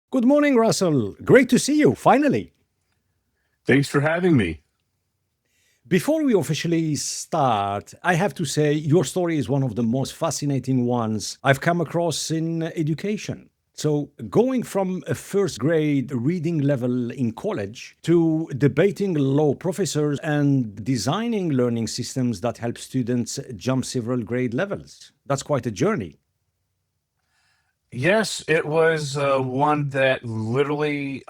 Good morning, Russell. Great to see you, finally. Thanks for having me. Before we officially start, I have to say your story is one of the most fascinating ones I've come across in education. So, going from a first grade reading level in college to debating law professors and designing learning systems that help students jump several grade levels. That's quite a journey. Yes, it was one that literally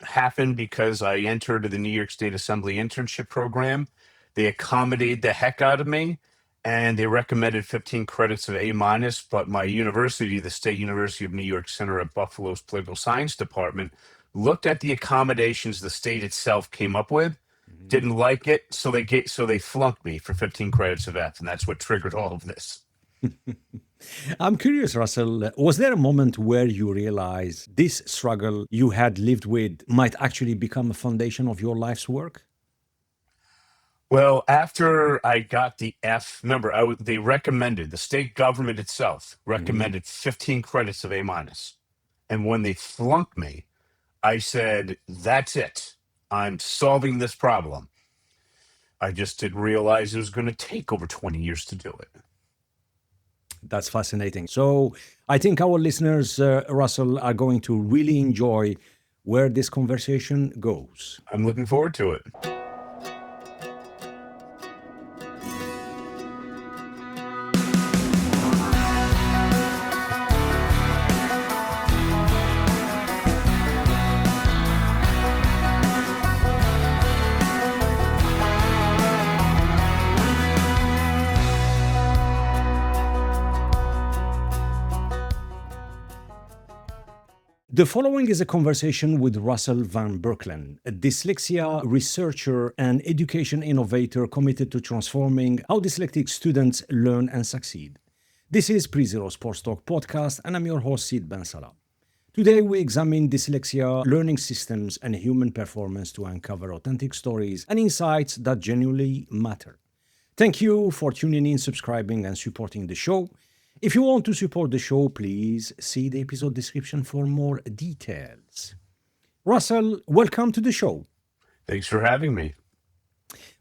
happened because I entered the New York State Assembly internship program. They accommodated the heck out of me and they recommended 15 credits of A minus, but my university, the State University of New York Center at Buffalo's Political Science Department, looked at the accommodations the state itself came up with, Mhm. didn't like it, so they flunked me for 15 credits of F, and that's what triggered all of this. I'm curious, Russell, was there a moment where you realized this struggle you had lived with might actually become a foundation of your life's work? Well, after I got the F, remember, they recommended, the state government itself Mhm. recommended 15 credits of A minus. And when they flunked me, I said, that's it. I'm solving this problem. I just didn't realize it was going to take over 20 years to do it. That's fascinating. So I think our listeners, Russell, are going to really enjoy where this conversation goes. I'm looking forward to it. The following is a conversation with Russell Van Brocklen, a dyslexia researcher and education innovator committed to transforming how dyslexic students learn and succeed. This is Pre-Zero Sports Talk podcast, and I'm your host, Sid Bensalah. Today, we examine dyslexia, learning systems, and human performance to uncover authentic stories and insights that genuinely matter. Thank you for tuning in, subscribing, and supporting the show. If you want to support the show, please see the episode description for more details. Russell, welcome to the show. Thanks for having me.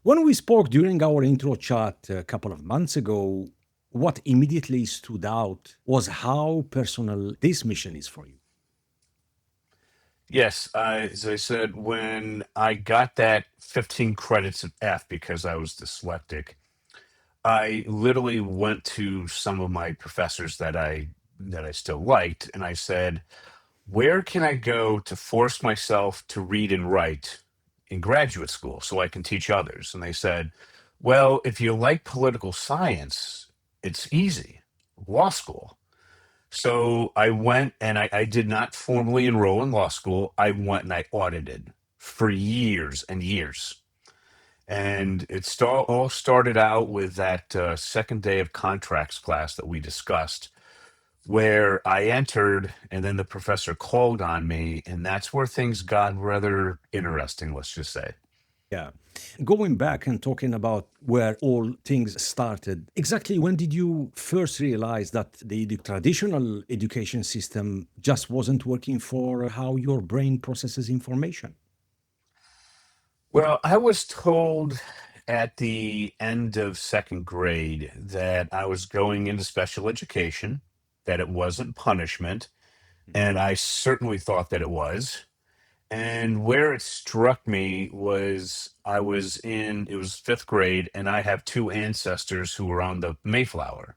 When we spoke during our intro chat a couple of months ago, what immediately stood out was how personal this mission is for you. Yes, as I said, when I got that 15 credits of F because I was dyslexic, I literally went to some of my professors that I still liked, and I said, "Where can I go to force myself to read and write in graduate school so I can teach others?" And they said, "Well, if you like political science, it's easy, law school." So I went and I did not formally enroll in law school. I went and I audited for years and years. And all started out with that second day of contracts class that we discussed, where I entered and then the professor called on me. And that's where things got rather interesting, let's just say. Yeah. Going back and talking about where all things started, exactly when did you first realize that the traditional education system just wasn't working for how your brain processes information? Well, I was told at the end of second grade that I was going into special education, that it wasn't punishment, and I certainly thought that it was. And where it struck me was it was fifth grade, and I have two ancestors who were on the Mayflower,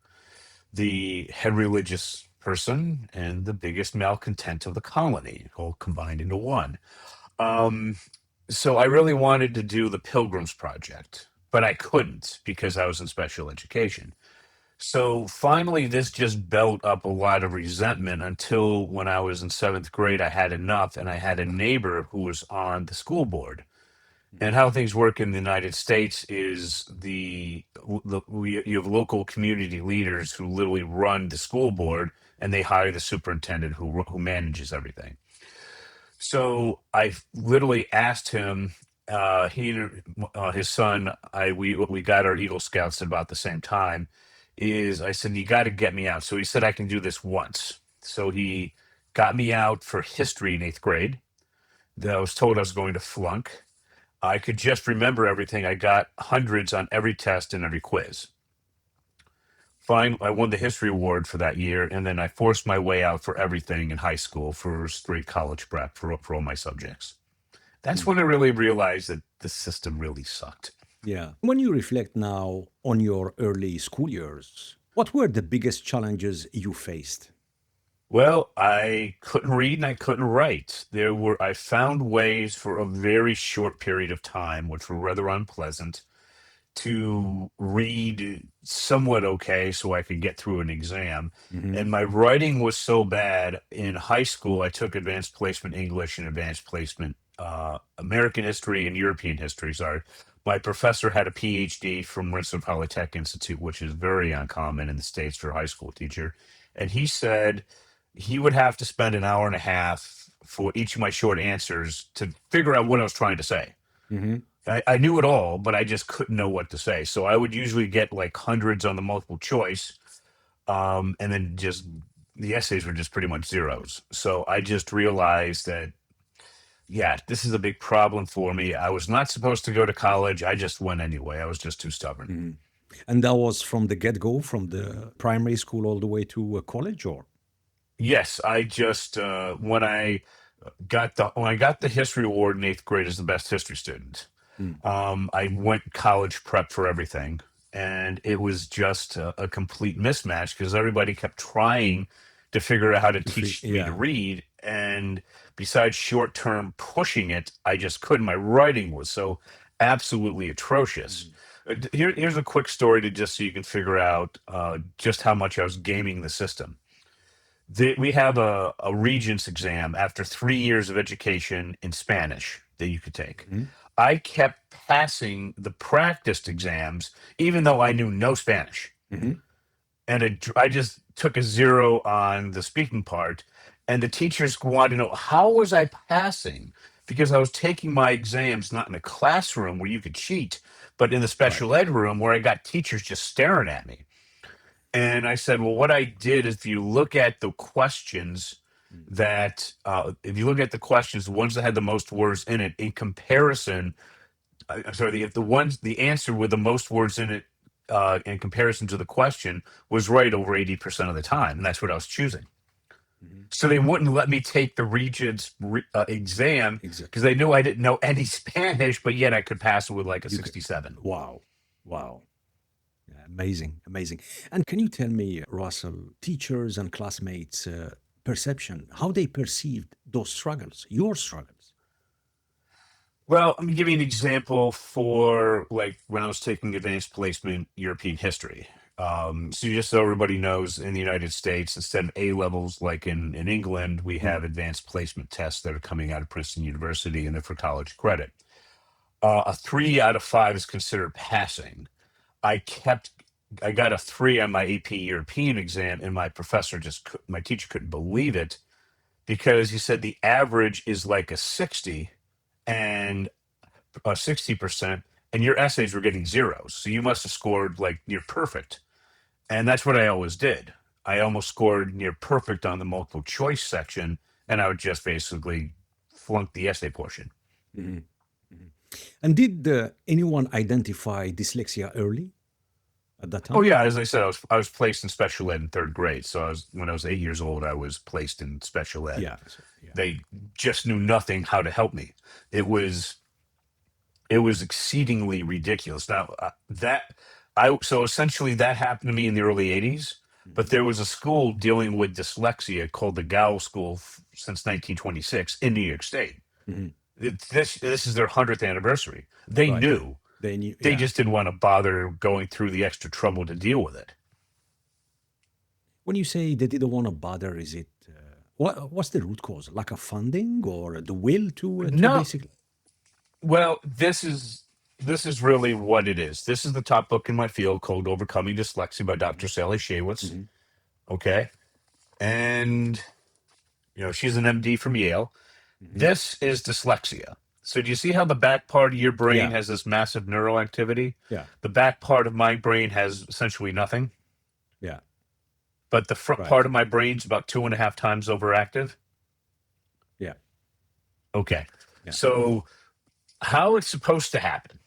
the head religious person and the biggest malcontent of the colony, all combined into one. Um, so I really wanted to do the Pilgrims Project, but I couldn't because I was in special education. So finally, this just built up a lot of resentment until when I was in seventh grade, I had enough, and I had a neighbor who was on the school board. And how things work in the United States is you have local community leaders who literally run the school board, and they hire the superintendent who manages everything. So I literally asked him, his son, we got our Eagle Scouts at about the same time. I said, you got to get me out. So he said, I can do this once. So he got me out for history in eighth grade. That I was told I was going to flunk. I could just remember everything. I got hundreds on every test and every quiz. Fine, I won the history award for that year, and then I forced my way out for everything in high school for straight college prep for all my subjects. That's Mm. when I really realized that the system really sucked. Yeah. When you reflect now on your early school years, what were the biggest challenges you faced? Well, I couldn't read and I couldn't write. I found ways for a very short period of time, which were rather unpleasant, to read somewhat okay so I could get through an exam. Hmm. And my writing was so bad in high school, I took advanced placement English and advanced placement American history and European history. Sorry. My professor had a PhD from Rensselaer Polytech Institute, which is very uncommon in the States for a high school teacher. And he said he would have to spend an hour and a half for each of my short answers to figure out what I was trying to say. Hmm. I knew it all, but I just couldn't know what to say. So I would usually get like hundreds on the multiple choice, and then just the essays were just pretty much zeros. So I just realized that, yeah, this is a big problem for me. I was not supposed to go to college. I just went anyway. I was just too stubborn. Hmm. And that was from the get-go, from the primary school all the way to college, or? Yes, I just when I got the history award in eighth grade as the best history student. Mm. I went college prep for everything, and it was just a complete mismatch because everybody kept trying to figure out how to teach me to Yeah. read. And besides short term pushing it, I just couldn't. My writing was so absolutely atrocious. Mm. Here's a quick story to just so you can figure out just how much I was gaming the system. We have a Regents exam after 3 years of education in Spanish that you could take. Mhm. I kept passing the practiced exams, even though I knew no Spanish. Mhm. And I just took a zero on the speaking part. And the teachers wanted to know, how was I passing? Because I was taking my exams not in a classroom where you could cheat, but in the Right. special ed room where I got teachers just staring at me. And I said, well, what I did is if you look at the questions Mm. if you look at the questions, the ones that had the most words in it, in comparison, I'm sorry, if the answer with the most words in it, in comparison to the question, was right over 80% of the time, and that's what I was choosing. Mhm. So they wouldn't let me take the Regents exam Exactly. because they knew I didn't know any Spanish, but yet I could pass it with like a You can. 67. Wow. Wow. Yeah, amazing, amazing. And can you tell me, Russell, teachers and classmates' perception, how they perceived those struggles, your struggles? Well, let me give you an example for like when I was taking advanced placement European history. So just so everybody knows, in the United States, instead of A levels like in England, we Mm. have advanced placement tests that are coming out of Princeton University, and they're for college credit. A 3 out of 5 is considered passing. I kept, I got a 3 on my AP European exam, and my teacher couldn't believe it because he said the average is like a 60 and 60%, and your essays were getting zeros. So you must have scored like near perfect. And that's what I always did. I almost scored near perfect on the multiple choice section, and I would just basically flunk the essay portion. Mhm. Mhm. And did anyone identify dyslexia early at that Oh time? yeah, as I said, I was placed in special ed in third grade. So when I was 8 years old, I was placed in special ed. Yeah. So, yeah. They just knew nothing how to help me. It was it was exceedingly ridiculous. Now that I so essentially that happened to me in the early '80s, but Mhm. there was a school dealing with dyslexia called the Gow School since 1926 in New York State. Mhm. This is their 100th anniversary. They Right. knew. They knew. They Yeah. just didn't want to bother going through the extra trouble to deal with it. When you say they didn't want to bother, is it what's the root cause? Lack of funding or the will to No, basically? well, this is really what it is. This is the top book in my field called Overcoming Dyslexia by Dr. Sally Shaywitz. Mhm. Okay, and she's an MD from Yale. Mhm. This is dyslexia. So do you see how the back part of your brain Yeah. has this massive neural activity? Yeah. The back part of my brain has essentially nothing, Yeah. but the front part Right. of my brain's about 2.5 times overactive. Yeah. Okay. Yeah. So how it's supposed to happen,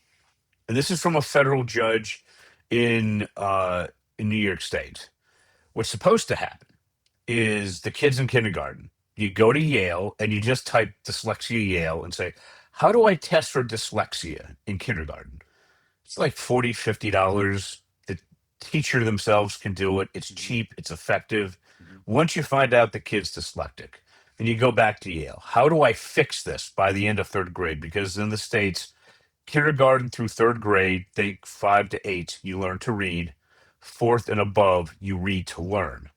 and this is from a federal judge in New York State. What's supposed to happen is the kids in kindergarten, you go to Yale and you just type dyslexia Yale and say, how do I test for dyslexia in kindergarten? It's like $40, $50. The teacher themselves can do it. It's Mhm. cheap, it's effective. Mhm. Once you find out the kid's dyslexic, then you go back to Yale. How do I fix this by the end of third grade? Because in the States, kindergarten through third grade, think 5 to 8, you learn to read. Fourth and above, you read to learn.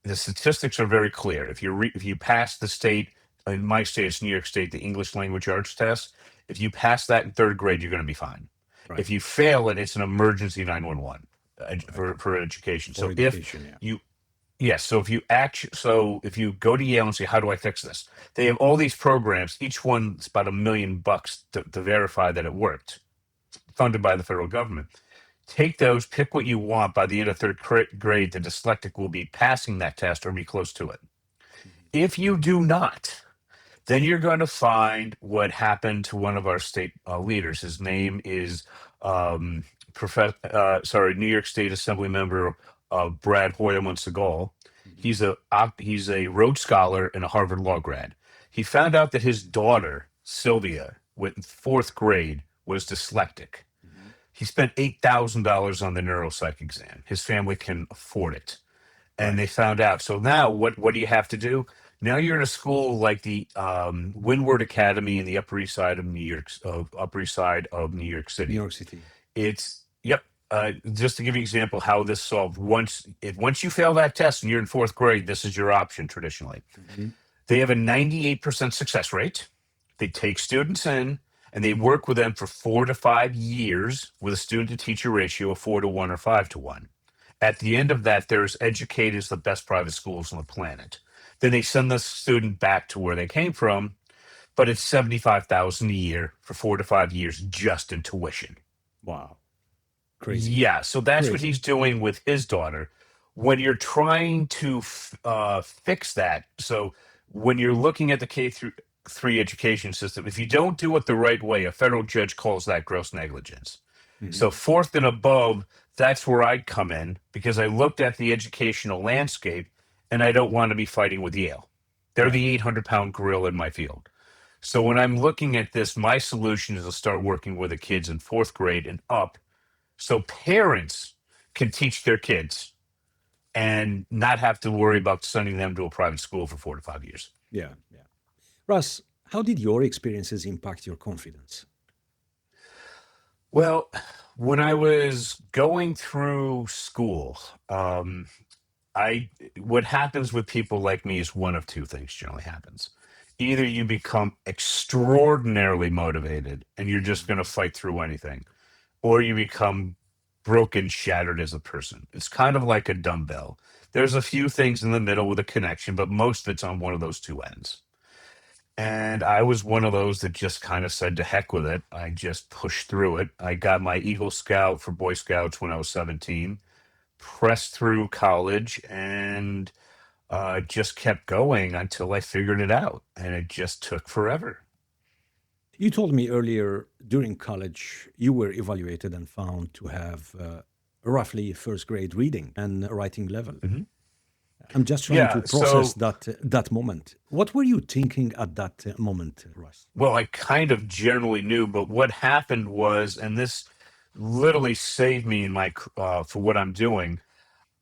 The statistics are very clear. If you pass the state, in my state, it's New York State, the English language arts test. If you pass that in third grade, you're going to be fine. Right. If you fail it, it's an emergency 911 Right. for education. For So if education. Yeah. you yes, so if you go to Yale and say, how do I fix this? They have all these programs. Each one's about $1 million to verify that it worked, funded by the federal government. Take those, pick what you want. By the end of third grade, the dyslexic will be passing that test or be close to it. Mhm. If you do not, then you're going to find what happened to one of our state leaders. His name is New York State Assembly member Brad Hoyer-Segal. Mhm. He's a Rhodes Scholar and a Harvard Law grad. He found out that his daughter Sylvia, with fourth grade, was dyslexic. Mhm. He spent $8,000 on the neuropsych exam. His family can afford it, and Right. they found out. So now, what do you have to do? Now you're in a school like the Windward Academy in the Upper East Side of New York New City. York City. It's yep. Just to give you an example, how this solved. Once you fail that test and you're in fourth grade, this is your option traditionally. Mhm. They have a 98% success rate. They take students in and they work with them for 4 to 5 years with a student to teacher ratio of 4 to 1 or 5 to 1. At the end of that, they're as educated as the best private schools on the planet. Then they send the student back to where they came from, but it's 75,000 a year for 4 to 5 years just in tuition. Wow. Crazy. Yeah, so that's what Crazy. he's doing with his daughter. When you're trying to fix that, so when you're looking at the K through 3 education system, if you don't do it the right way, a federal judge calls that gross negligence. Mhm. So fourth and above, that's where I'd come in because I looked at the educational landscape and I don't want to be fighting with Yale. They're Right. the 800-pound gorilla in my field. So when I'm looking at this, my solution is to start working with the kids in fourth grade and up so parents can teach their kids and not have to worry about sending them to a private school for 4 to 5 years. Yeah. Yeah. Russ, how did your experiences impact your confidence? Well, when I was going through school, I what happens with people like me is one of two things generally happens. Either you become extraordinarily motivated and you're just going to Mhm. fight through anything, or you become broken, shattered as a person. It's kind of like a dumbbell. There's a few things in the middle with a connection, but most of it's on one of those two ends. And I was one of those that just kind of said to heck with it. I just pushed through it. I got my Eagle Scout for Boy Scouts when I was 17, pressed through college, and just kept going until I figured it out. And it just took forever. You told me earlier during college you were evaluated and found to have roughly first grade reading and writing level. Mhm. I'm just trying Yeah. to process So, that moment. What were you thinking at that moment, Russ? well, I kind of generally knew, but what happened was, and this literally saved me in for what I'm doing.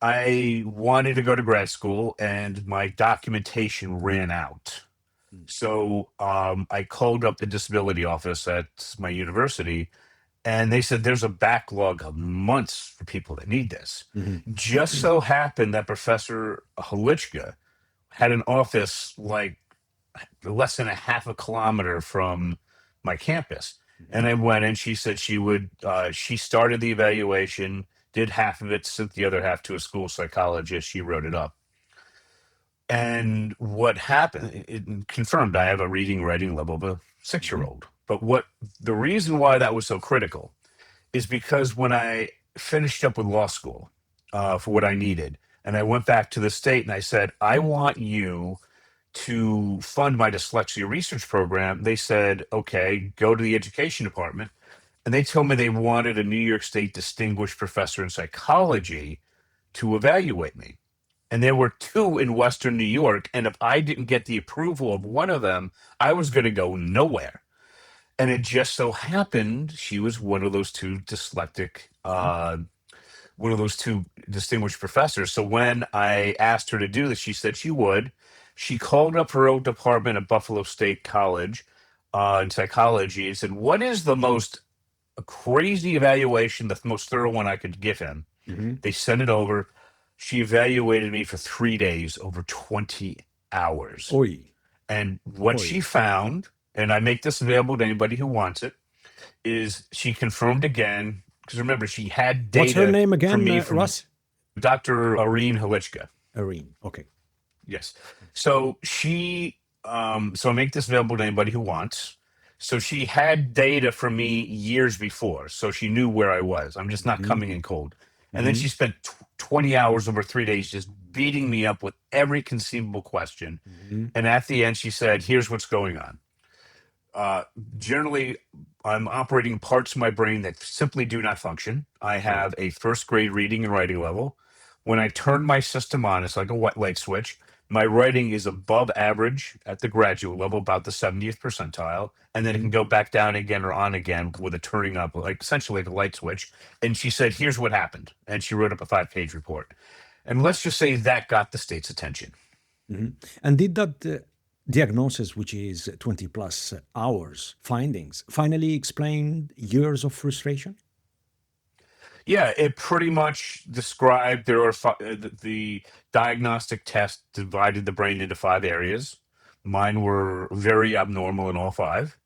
I wanted to go to grad school, and my documentation ran out. Mm. So I called up the disability office at my university, and they said there's a backlog of months for people that need this. Mhm. Just so happened that Professor Halichka had an office like less than a half a kilometer from my campus. And Mhm. I went and she said she started the evaluation, did half of it, sent the other half to a school psychologist. She wrote it up. And what happened, it confirmed I have a reading writing level of a 6 year Mhm. old. But the reason why that was so critical is because when I finished up with law school for what I needed, and I went back to the state and I said, I want you to fund my dyslexia research program, they said, okay, go to the education department. And they told me they wanted a New York State distinguished professor in psychology to evaluate me. And there were two in Western New York. And if I didn't get the approval of one of them, I was going to go nowhere. And it just so happened she was one of those two one of those two distinguished professors. So when I asked her to do this, she said she would. She called up her own department at Buffalo State College in psychology and said, "What is the most crazy evaluation, the most thorough one I could give him?" Hmm. They sent it over. She evaluated me for 3 days, over 20 hours. Oi, And what she oi. found, and I make this available to anybody who wants it, is she confirmed again, because remember, she had What's her data name from again, me from Russ? Dr. Irene Halichka. Irene. Okay. Yes. So so I make this available to anybody who wants. So she had data from me years before, so she knew where I was. I'm just not Hmm. coming in cold. And then Hmm. she spent 20 hours over 3 days just beating me up with every conceivable question. Hmm. And at the end, she said, "Here's what's going on. Uh, Generally, I'm operating parts of my brain that simply do not function. I Right. have a first grade reading and writing level. When I turn my system on, it's like a white light switch. My writing is above average at the graduate level, about the 70th percentile, and then it Hmm. can go back down again or on again with a turning up, like essentially like a light switch." And she said, "Here's what happened." And she wrote up a 5-page report. And let's just say that got the state's attention. Hmm. And did that diagnosis, which is 20 plus hours findings, finally explain years of frustration? Yeah, it pretty much described there are the diagnostic test divided the brain into 5 areas. Mine were very abnormal in all five.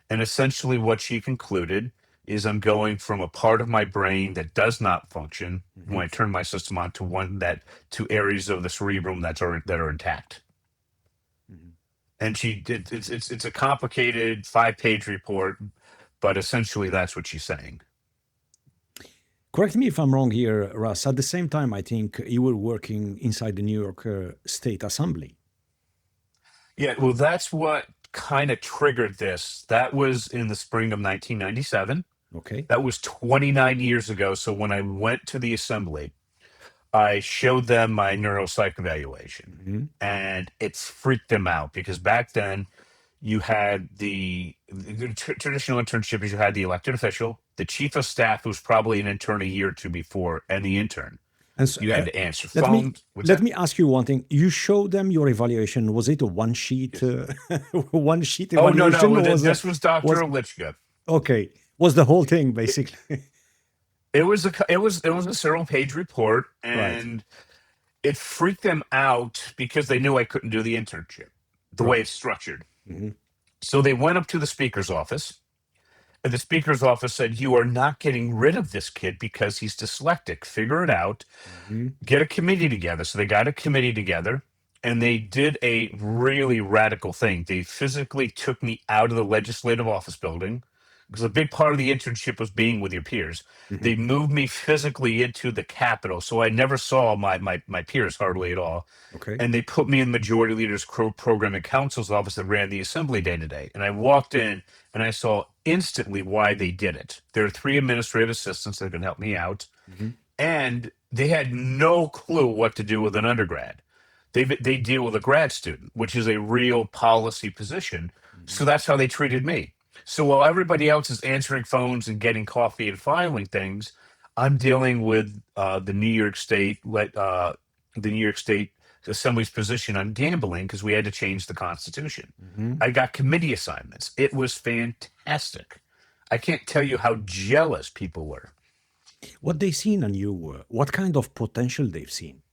And essentially, what she concluded is I'm going from a part of my brain that does not function Hmm. when I turn my system on to one that to areas of the cerebrum that are intact. Hmm. And she did. It's a complicated 5-page report, but essentially that's what she's saying. Correct me if I'm wrong here, Russ. At the same time, I think you were working inside the New York State Assembly. Yeah, well, that's what kind of triggered this. That was in the spring of 1997. Okay. That was 29 years ago. So when I went to the assembly, I showed them my neuropsych evaluation, Hmm. and it freaked them out because back then you had the traditional internship is you had the elected official, the chief of staff, who was probably an intern a year or two before, and the intern. And so, You had to answer let me phones. What's let that? me ask you one thing. You showed them your evaluation. Was it a one sheet Yes. one sheet Oh, no, evaluation, no. or This was Dr. was Alichka. okay? Was the whole thing basically It was a several page report, right? and it freaked them out because they knew I couldn't do the internship the way Right. it's structured. Hmm. So they went up to the speaker's office, and the speaker's office said, "You are not getting rid of this kid because he's dyslexic. Figure it out. Hmm. Get a committee together." So they got a committee together, and they did a really radical thing. They physically took me out of the legislative office building because a big part of the internship was being with your peers. Hmm. They moved me physically into the Capitol, so I never saw my peers hardly at all. Okay. And they put me in Majority Leader's Program and Council's office that ran the assembly day to day. And I walked in and I saw instantly why they did it. There are three administrative assistants that can help me out, Hmm. and they had no clue what to do with an undergrad. They deal with a grad student, which is a real policy position. Hmm. So that's how they treated me. So while everybody else is answering phones and getting coffee and filing things, I'm dealing with the New York State Assembly's position on gambling because we had to change the Constitution. Hmm. I got committee assignments. It was fantastic. I can't tell you how jealous people were. What they seen on you? What kind of potential they've seen?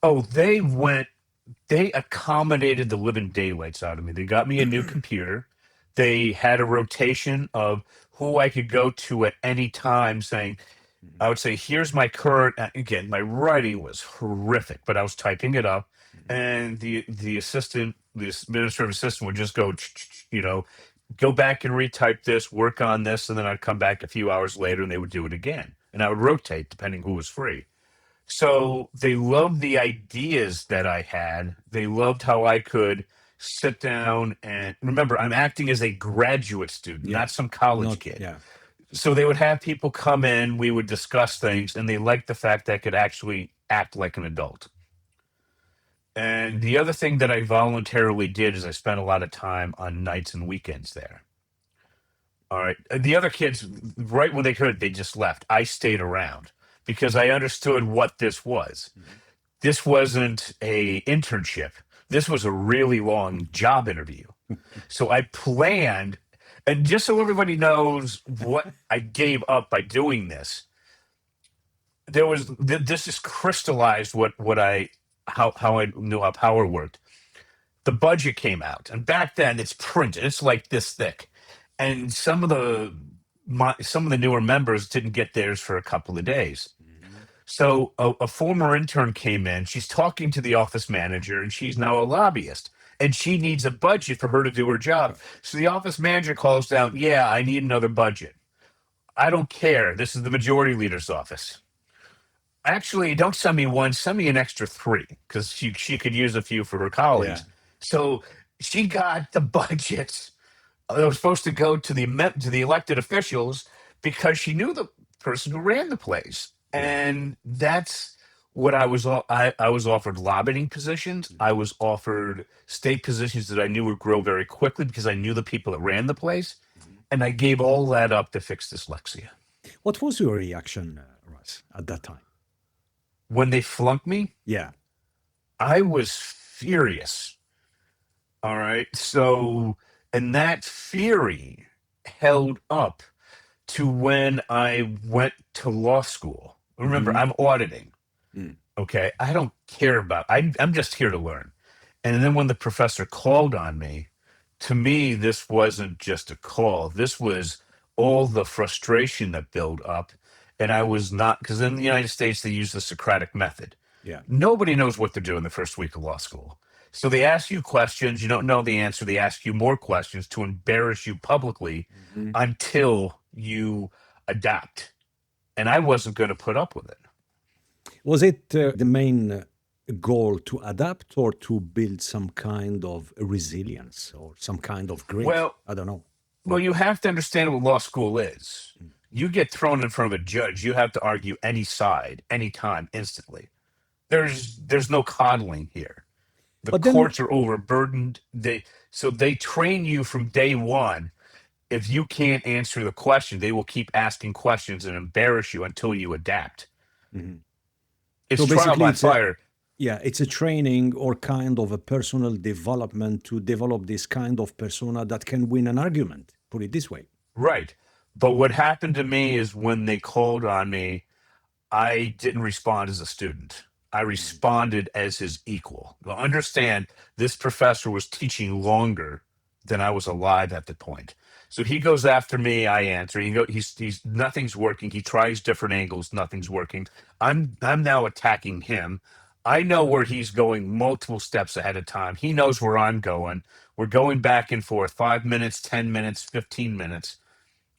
Oh, they accommodated the living daylights out of me. They got me a new computer. They had a rotation of who I could go to at any time, saying, Mhm. I would say, "Here's my current." Again, my writing was horrific, but I was typing it up, Mhm. and the administrative assistant would just go, go back and retype this, work on this, and then I'd come back a few hours later, and they would do it again, and I would rotate depending who was free. So they loved the ideas that I had. They loved how I could sit down and remember, I'm acting as a graduate student, Yeah. not some college Not, kid. yeah. So they would have people come in, we would discuss things, and they liked the fact that I could actually act like an adult. And the other thing that I voluntarily did is I spent a lot of time on nights and weekends there. All right. The other kids, right when they could, they just left. I stayed around because I understood what this was. Mhm. This wasn't a internship. This was a really long job interview. So I planned, and just so everybody knows what I gave up by doing this, there was this is crystallized what I how I knew how power worked. The budget came out, and back then it's printed. It's like this thick, and some of the newer members didn't get theirs for a couple of days. Mhm. So a former intern came in. She's talking to the office manager, and she's now a lobbyist, and she needs a budget for her to do her job. Sure. So the office manager calls down, "Yeah, I need another budget. I don't care. This is the majority leader's office. Actually, don't send me one. Send me an extra three because she could use a few for her Yeah. colleagues." So she got the budget that was supposed to go to the elected officials because she knew the person who ran the place, Yeah. and that's what I was offered lobbying positions. I Mhm. was offered state positions that I knew would grow very quickly because I knew the people that ran the place, Mhm. and I gave all that up to fix dyslexia. What was your reaction, Russ, at that time? When they flunked me, Yeah. I was furious. All right. So, and that fury held up to when I went to law school. Remember, Mhm. I'm auditing. Mm. Okay. I don't care about, I'm just here to learn. And then when the professor called on me, to me, this wasn't just a call. This was all the frustration that built up. And I was not, because in the United States, they use the Socratic method. Yeah. Nobody knows what they're doing the first week of law school. So they ask you questions, you don't know the answer. They ask you more questions to embarrass you publicly Mhm. until you adapt. And I wasn't going to put up with it. Was it the main goal to adapt or to build some kind of resilience or some kind of grit? Well, I don't know. well, you have to understand what law school is. Mm. You get thrown in front of a judge, you have to argue any side, anytime, instantly. There's no coddling here. The But then, courts are overburdened. They train you from day one. If you can't answer the question, they will keep asking questions and embarrass you until you adapt. Mhm. It's So trial basically, by fire. it's a training or kind of a personal development to develop this kind of persona that can win an argument. Put it this way. Right. But what happened to me is when they called on me, I didn't respond as a student. I Mhm. responded as his equal. Well, understand, this professor was teaching longer than I was alive at the point. So he goes after me, I answer. He's nothing's working. He tries different angles, nothing's working. I'm now attacking him. I know where he's going multiple steps ahead of time. He knows where I'm going. We're going back and forth, 5 minutes, 10 minutes, 15 minutes,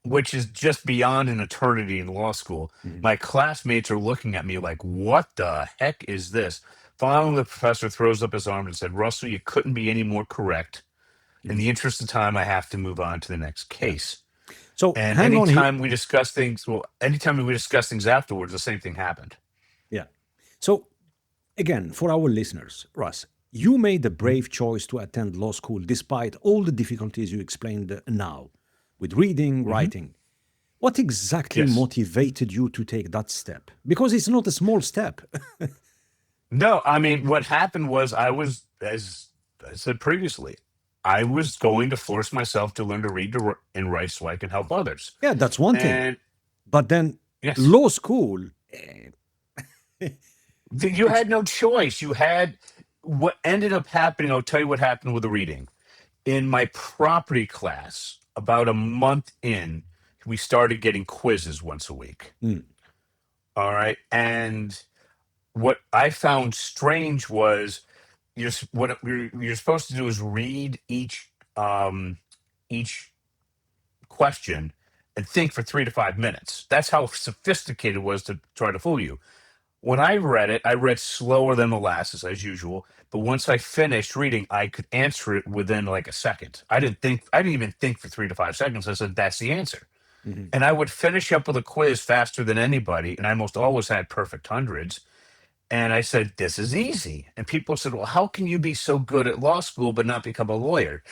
which is just beyond an eternity in law school. Mhm. My classmates are looking at me like, what the heck is this? Finally, the professor throws up his arm and said, "Russell, you couldn't be any more correct. In Mhm. the interest of time, I have to move on to the next Yeah. case." So And hang on here. anytime we discuss things afterwards, the same thing happened. Yeah. So again, for our listeners, Russ, you made the Mhm. brave choice to attend law school despite all the difficulties you explained now with reading, Mhm. writing. What exactly Yes. motivated you to take that step? Because it's not a small step. No, I mean, what happened was as I said previously, I was going to force myself to learn to read and write so I can help others. Yeah, that's one thing. And But then yes, law school, you it's had no choice. You had what ended up happening. I'll tell you what happened with the reading. In my property class, about a month in, we started getting quizzes once a week. mm, All right. And what I found strange was you're supposed to do is read each question and think for 3 to 5 minutes. That's how sophisticated it was to try to fool you. When I read it, I read slower than molasses as usual. But once I finished reading, I could answer it within like a second. I didn't even think for 3 to 5 seconds. I said, that's the answer. Mhm. And I would finish up with a quiz faster than anybody. And I almost always had perfect hundreds. And I said, this is easy. And people said, well, how can you be so good at law school but not become a lawyer?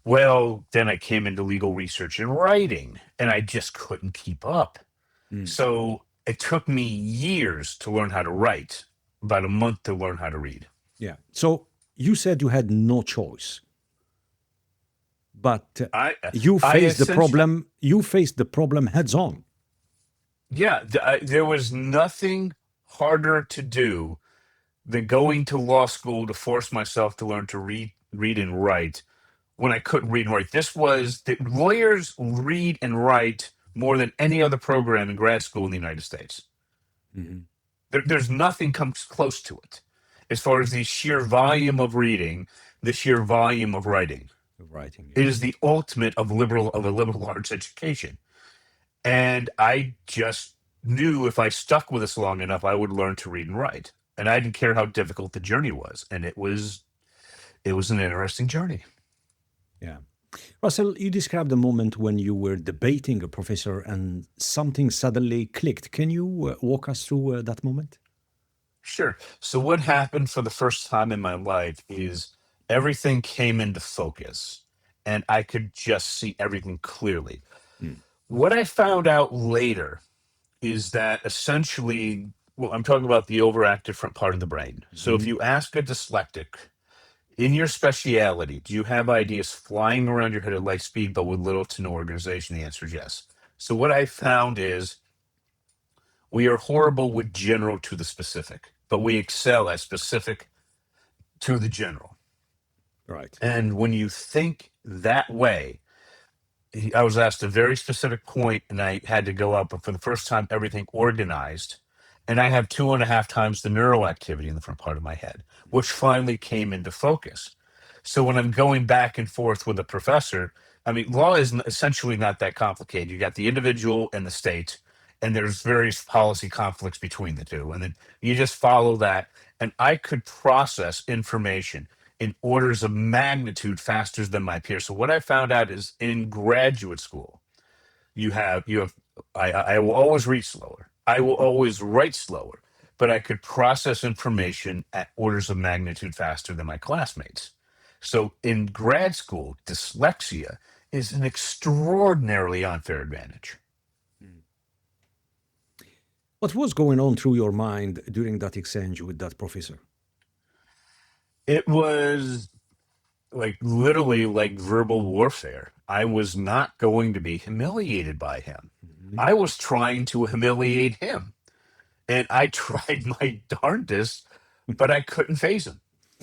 Well, then I came into legal research and writing, and I just couldn't keep up. Mm. So it took me years to learn how to write, about a month to learn how to read. Yeah. So you said you had no choice, but I, you I faced the essentially, problem. You faced the problem heads on. yeah, there was nothing harder to do than going to law school to force myself to learn to read and write when I couldn't read and write. This was the lawyers read and write more than any other program in grad school in the United States. Mhm. There's nothing comes close to it as far as the sheer volume of reading, the sheer volume of writing. Writing, It yeah. is the ultimate of a liberal arts education. And I just knew if I stuck with this long enough, I would learn to read and write. And I didn't care how difficult the journey was. And it was an interesting journey. Yeah. Russell, you described a moment when you were debating a professor and something suddenly clicked. Can you walk us through that moment? Sure. So what happened for the first time in my life is everything came into focus and I could just see everything clearly. Mm. What I found out later is that essentially, well, I'm talking about the overactive front part of the brain. So if Mhm. you ask a dyslexic, in your speciality, do you have ideas flying around your head at light speed but with little to no organization? The answer is yes. So what I found is we are horrible with general to the specific, but we excel at specific to the general. Right. And when you think that way, I was asked a very specific point and I had to go up, but for the first time, everything organized. And I have 2.5 times the neural activity in the front part of my head, which finally came into focus. So when I'm going back and forth with a professor, I mean, law is essentially not that complicated. You got the individual and the state, and there's various policy conflicts between the two. And then you just follow that. And I could process information in orders of magnitude faster than my peers. So what I found out is in graduate school, you have I will always read slower. I will always write slower, but I could process information at orders of magnitude faster than my classmates. So in grad school, dyslexia is an extraordinarily unfair advantage. Mm. What was going on through your mind during that exchange with that professor? It was like literally like verbal warfare. I was not going to be humiliated by him. Mhm. I was trying to humiliate him. And I tried my darndest, but I couldn't phase him.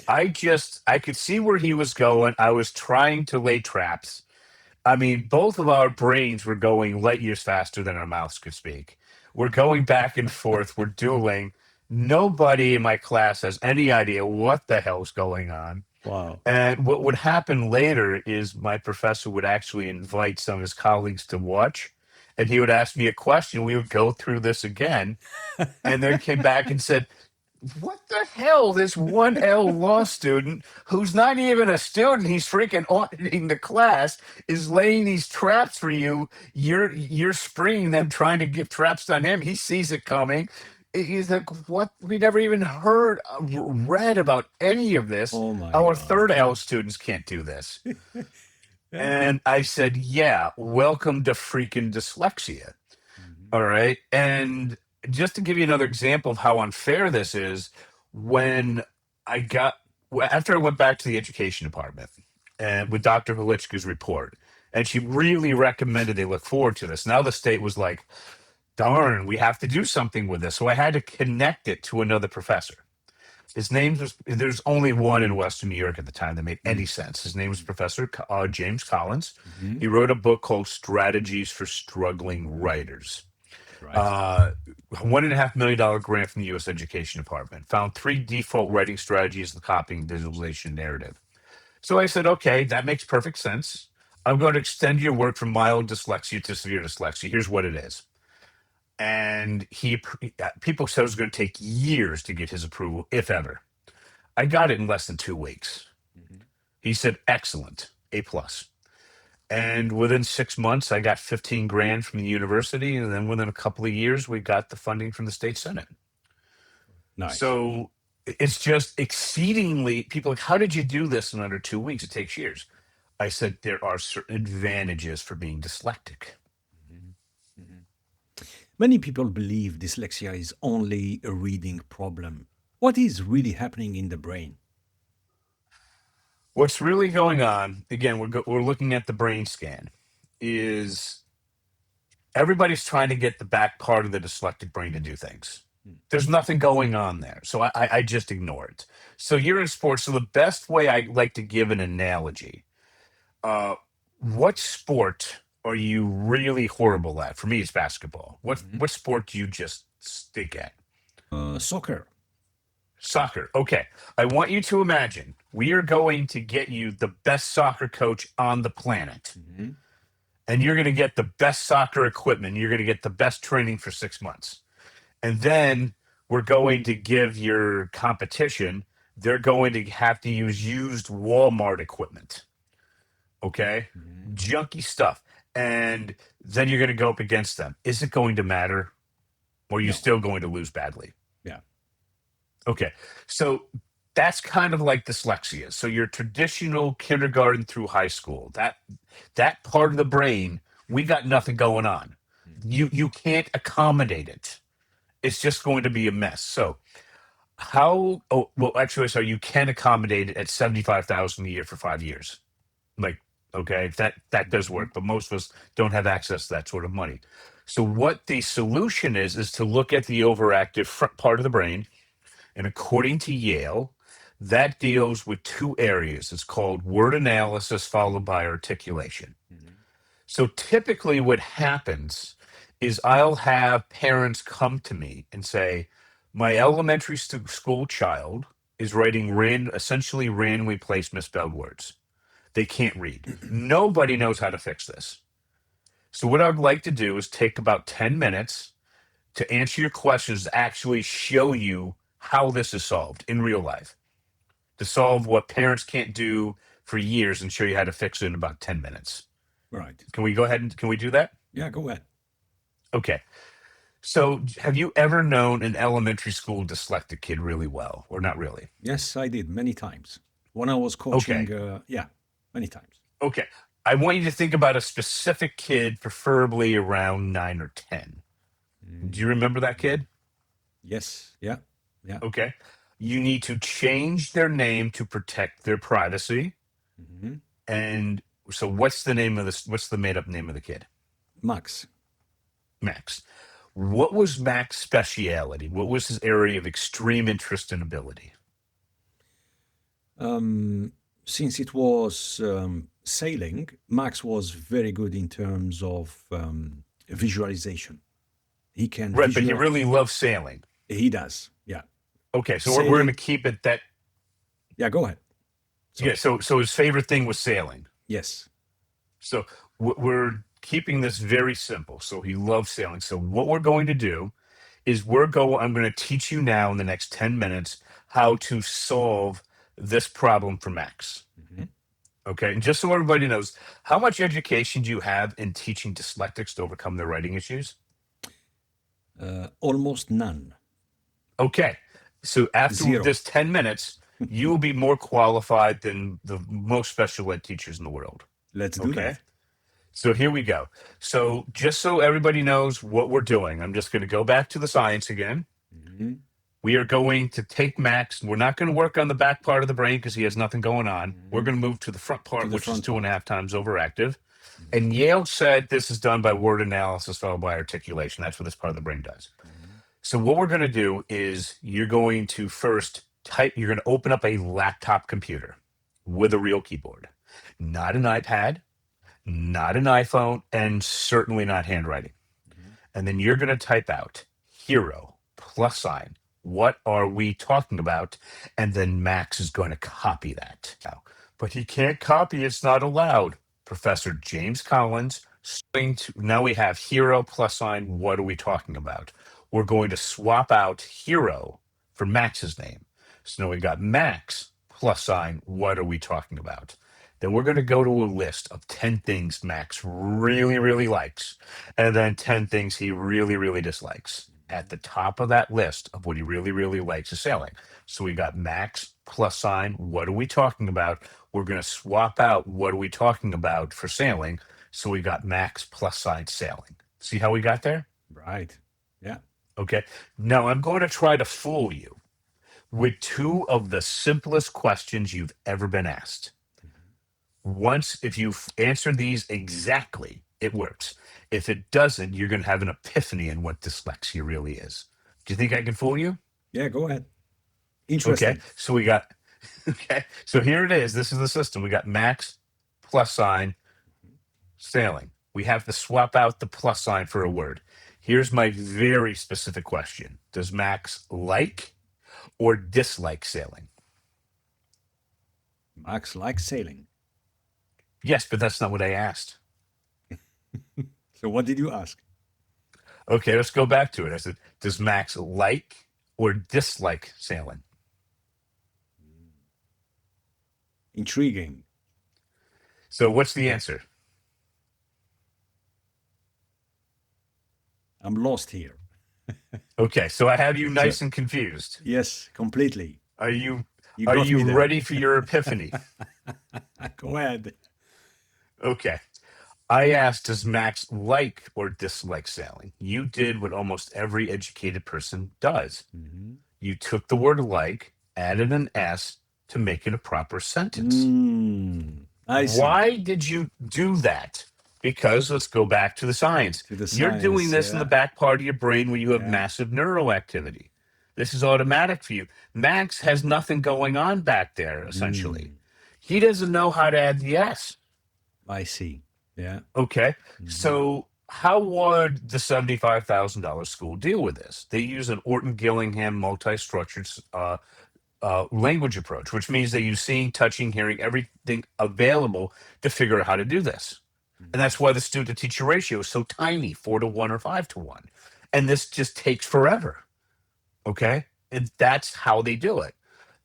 I could see where he was going. I was trying to lay traps. I mean, both of our brains were going light years faster than our mouths could speak. We're going back and forth. We're dueling. Nobody in my class has any idea what the hell's going on. Wow. And what would happen later is my professor would actually invite some of his colleagues to watch, and he would ask me a question. We would go through this again, and then came back and said, what the hell? This 1L law student who's not even a student, he's freaking auditing the class, is laying these traps for you. You're springing them, trying to give traps on him. He sees it coming. He's like, what? We never even heard, read about any of this. Oh my Our God. third L students can't do this. Yeah. And I said, yeah, welcome to freaking dyslexia. Mhm. All right. And just to give you another example of how unfair this is, when I got, after I went back to the education department and with Dr. Holichka's report, and she really recommended they look forward to this. Now the state was like, darn, we have to do something with this. So I had to connect it to another professor. His name was, there's only one in Western New York at the time that made any Mm. sense. His name was Professor James Collins. Mhm. He wrote a book called Strategies for Struggling Writers. Right. uh, $1.5 million grant from the U.S. Education Department. Found three default writing strategies: the copying, visualization, narrative. So I said, okay, that makes perfect sense. I'm going to extend your work from mild dyslexia to severe dyslexia. Here's what it is. and people said it was going to take years to get his approval, if ever. I got it in less than 2 weeks. Mhm. He said, excellent, A plus. And within 6 months, I got 15 grand from the university. And then within a couple of years, we got the funding from the state Senate. Nice. So it's just exceedingly, people are like, how did you do this in under 2 weeks? It takes years. I said, there are certain advantages for being dyslexic. Mhm. Mhm. Many people believe dyslexia is only a reading problem. What is really happening in the brain? What's really going on, again, we're looking at the brain scan, is everybody's trying to get the back part of the dyslexic brain to do things. Mm. There's nothing going on there. So I just ignore it. So you're in sports. So the best way I like to give an analogy, uh, what sport are you really horrible at? For me, it's basketball. What Mhm. what sport do you just stink at? Soccer. Soccer. Okay. I want you to imagine we are going to get you the best soccer coach on the planet, Mhm. and you're going to get the best soccer equipment. You're going to get the best training for 6 months. And then we're going to give your competition, they're going to have to use used Walmart equipment. Okay. Mhm. Junky stuff. And then you're going to go up against them. Is it going to matter? Or are you No. still going to lose badly? Yeah. Okay. So that's kind of like dyslexia. So your traditional kindergarten through high school, that part of the brain, we got nothing going on. Mhm. You can't accommodate it. It's just going to be a mess. So how oh well actually so you can accommodate it at 75,000 a year for 5 years. Like, okay, that does Mhm. work, but most of us don't have access to that sort of money. So what the solution is to look at the overactive front part of the brain, and according to Yale, that deals with two areas. It's called word analysis followed by articulation. Mhm. So typically, what happens is I'll have parents come to me and say, my elementary school child is writing essentially randomly placed misspelled words. They can't read. Nobody knows how to fix this. So, what I'd like to do is take about 10 minutes to answer your questions, to actually show you how this is solved in real life, to solve what parents can't do for years and show you how to fix it in about 10 minutes. Right. Can we go ahead and can we do that? Yeah, go ahead. Okay. So, have you ever known an elementary school dyslexic kid really well, or not really? Yes, I did many times. When I was Okay. coaching, yeah, many times. Okay. I want you to think about a specific kid, preferably around 9 or 10. Do you Mm. remember that kid? Yes. Yeah. Yeah. Okay. You need to change their name to protect their privacy. Mhm. And so, what's the name of this? What's the made up name of the kid? Max. Max. What was Max's speciality? What was his area of extreme interest and ability? Um, since it was sailing, Max was very good in terms of visualization. He can Right, but he visualize. really loves sailing. He does. Yeah. Okay, so we're going to Sailing. keep it that. Yeah, go ahead. Yeah, Sorry. so his favorite thing was sailing. Yes. So we're keeping this very simple. So he loves sailing. So what we're going to do is I'm going to teach you now in the next 10 minutes how to solve this problem for Max. Mhm. Okay. And just so everybody knows, how much education do you have in teaching dyslexics to overcome their writing issues? Almost none. Okay. So after Zero. this 10 minutes, you will be more qualified than the most special ed teachers in the world. Let's do Okay. that. So here we go. So just so everybody knows what we're doing, I'm just going to go back to the science again. Mhm. We are going to take Max. We're not going to work on the back part of the brain because he has nothing going on. We're Mhm. going to move to the front To part, the which is front two and a part. half times overactive. Mhm. And Yale said this is done by word analysis followed by articulation. That's what this part of the brain does. Mhm. So what we're going to do is you're going to first type, you're going to open up a laptop computer with a real keyboard, not an iPad, not an iPhone, and certainly not handwriting. Mhm. And then you're going to type out hero plus sign. What are we talking about? And then Max is going to copy that. Now, but he can't copy, it's not allowed. Professor James Collins Now we have hero plus sign. What are we talking about? We're going to swap out hero for Max's name. So now we got Max plus sign. What are we talking about? Then we're going to go to a list of 10 things Max really, really likes, and then 10 things he really, really dislikes. At the top of that list of what he really, really likes is sailing. So we got Max plus sign. What are we talking about? We're going to swap out what are we talking about for sailing. So we got Max plus sign sailing. See how we got there? Right. Yeah. Okay. Now I'm going to try to fool you with two of the simplest questions you've ever been asked. Once, if you answer these exactly, it works. If it doesn't, you're going to have an epiphany in what dyslexia really is. Do you think I can fool you? Yeah, go ahead. Okay. Interesting. So we got, okay. So here it is. This is the system. We got Max plus sign sailing. We have to swap out the plus sign for a word. Here's my very specific question. Does Max like or dislike sailing? Max likes sailing. Yes, but that's not what I asked. So what did you ask? Okay, let's go back to it. I said, does Max like or dislike sailing? Intriguing. So what's the answer? I'm lost here. Okay, so I have you nice and confused. Yes, completely. Are you You are got me you there. ready for your epiphany? Go ahead. Okay. I asked, does Max like or dislike sailing? You did what almost every educated person does. Mhm. You took the word like, added an S to make it a proper sentence. I see. Why did you do that? Because let's go back to the science. To the You're doing science, this in the yeah. back part of your brain where you have Yeah. massive neuroactivity. This is automatic for you. Max has nothing going on back there, essentially. He doesn't know how to add the S. I see. Yeah. Okay. So how would the $75,000 school deal with this? They use an Orton Gillingham multi-structured language approach, which means they use seeing, touching, hearing, everything available to figure out how to do this. And that's why the student to teacher ratio is so tiny, 4-to-1 or 5-to-1. And this just takes forever. Okay. And that's how they do it.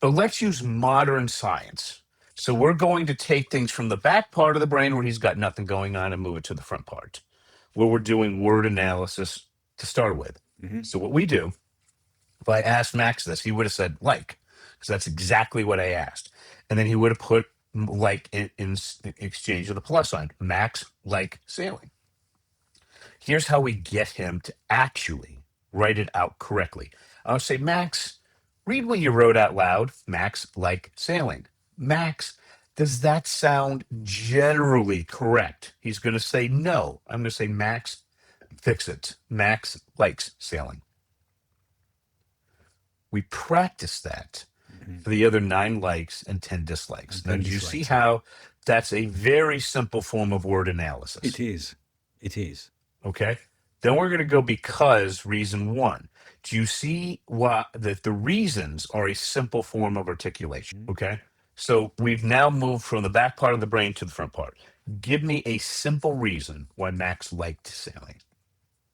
But let's use modern science. So we're going to take things from the back part of the brain where he's got nothing going on and move it to the front part, where we're doing word analysis to start with. So what we do, if I asked Max this, he would have said like, because that's exactly what I asked. And then he would have put like in exchange with a plus sign. Max like sailing. Here's how we get him to actually write it out correctly. I'll say, Max, read what you wrote out loud. Max like sailing. Max, does that sound generally correct? He's going to say no. I'm going to say, Max, fix it. Max likes sailing. We practice that for the other 9 likes and 10 dislikes. And Now, 10 do you see dislikes. how that's a very simple form of word analysis? It is. It is. Okay. Then we're going to go because reason 1. Do you see what that the reasons are a simple form of articulation? Okay. So we've now moved from the back part of the brain to the front part. Give me a simple reason why Max liked sailing.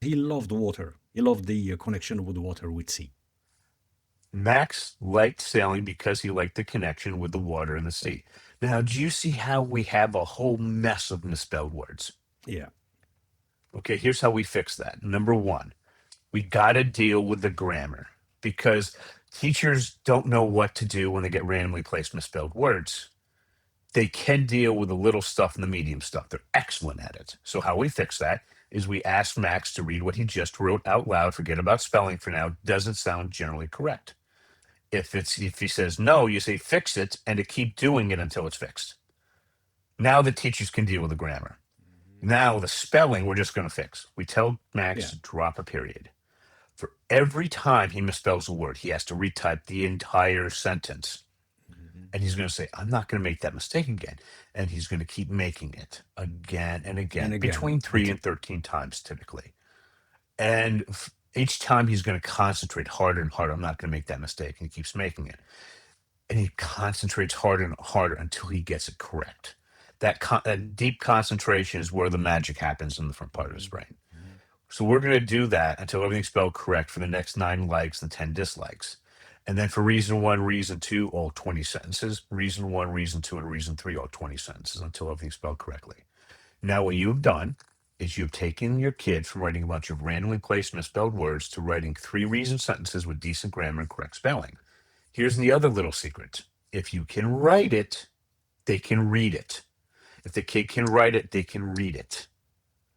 He loved water. He loved the connection with water, with sea. Max liked sailing because he liked the connection with the water and the sea. Now, do you see how we have a whole mess of misspelled words? Yeah. Okay, here's how we fix that. Number 1, we got to deal with the grammar because teachers don't know what to do when they get randomly placed misspelled words. They can deal with the little stuff and the medium stuff. They're excellent at it. So how we fix that is we ask Max to read what he just wrote out loud. Forget about spelling for now. Doesn't sound generally correct. If he says no, you say fix it and to keep doing it until it's fixed. Now the teachers can deal with the grammar. Now the spelling we're just going to fix. We tell Max to drop a period. For every time he misspells a word, he has to retype the entire sentence. And he's going to say, I'm not going to make that mistake again. And he's going to keep making it again and again, And again. between 3 and 13 times typically. And each time he's going to concentrate harder and harder. I'm not going to make that mistake. And he keeps making it. And he concentrates harder and harder until he gets it correct. That deep concentration is where the magic happens in the front part of his Mhm. brain. Mhm. So we're going to do that until everything's spelled correct for the next 9 likes and 10 dislikes. And then for reason one, reason two, all 20 sentences. Reason one, reason two, and reason three, all 20 sentences until everything's spelled correctly. Now, what you've done is you've taken your kid from writing a bunch of randomly placed misspelled words to writing 3 reasoned sentences with decent grammar and correct spelling. Here's the other little secret. If you can write it, they can read it. If the kid can write it, they can read it.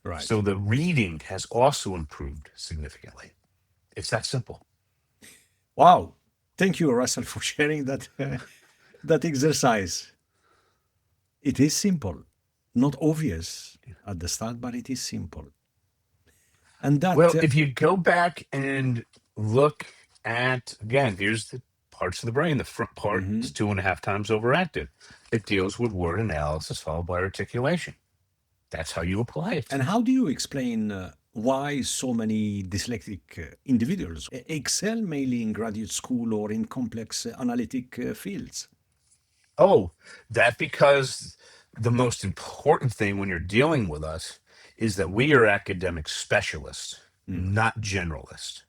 Right. So the reading has also improved significantly. It's that simple. Wow. Thank you, Russell, for sharing that exercise. It is simple, not obvious at the start, but it is simple. And that, Well, if you go back and look at, again, here's the parts of the brain. The front part is Mhm. 2.5 times overactive. It deals with word analysis followed by articulation. That's how you apply it. And how do you explain why so many dyslexic individuals excel mainly in graduate school or in complex analytic fields? Oh, that because the most important thing when you're dealing with us is that we are academic specialists, Mm. not generalists.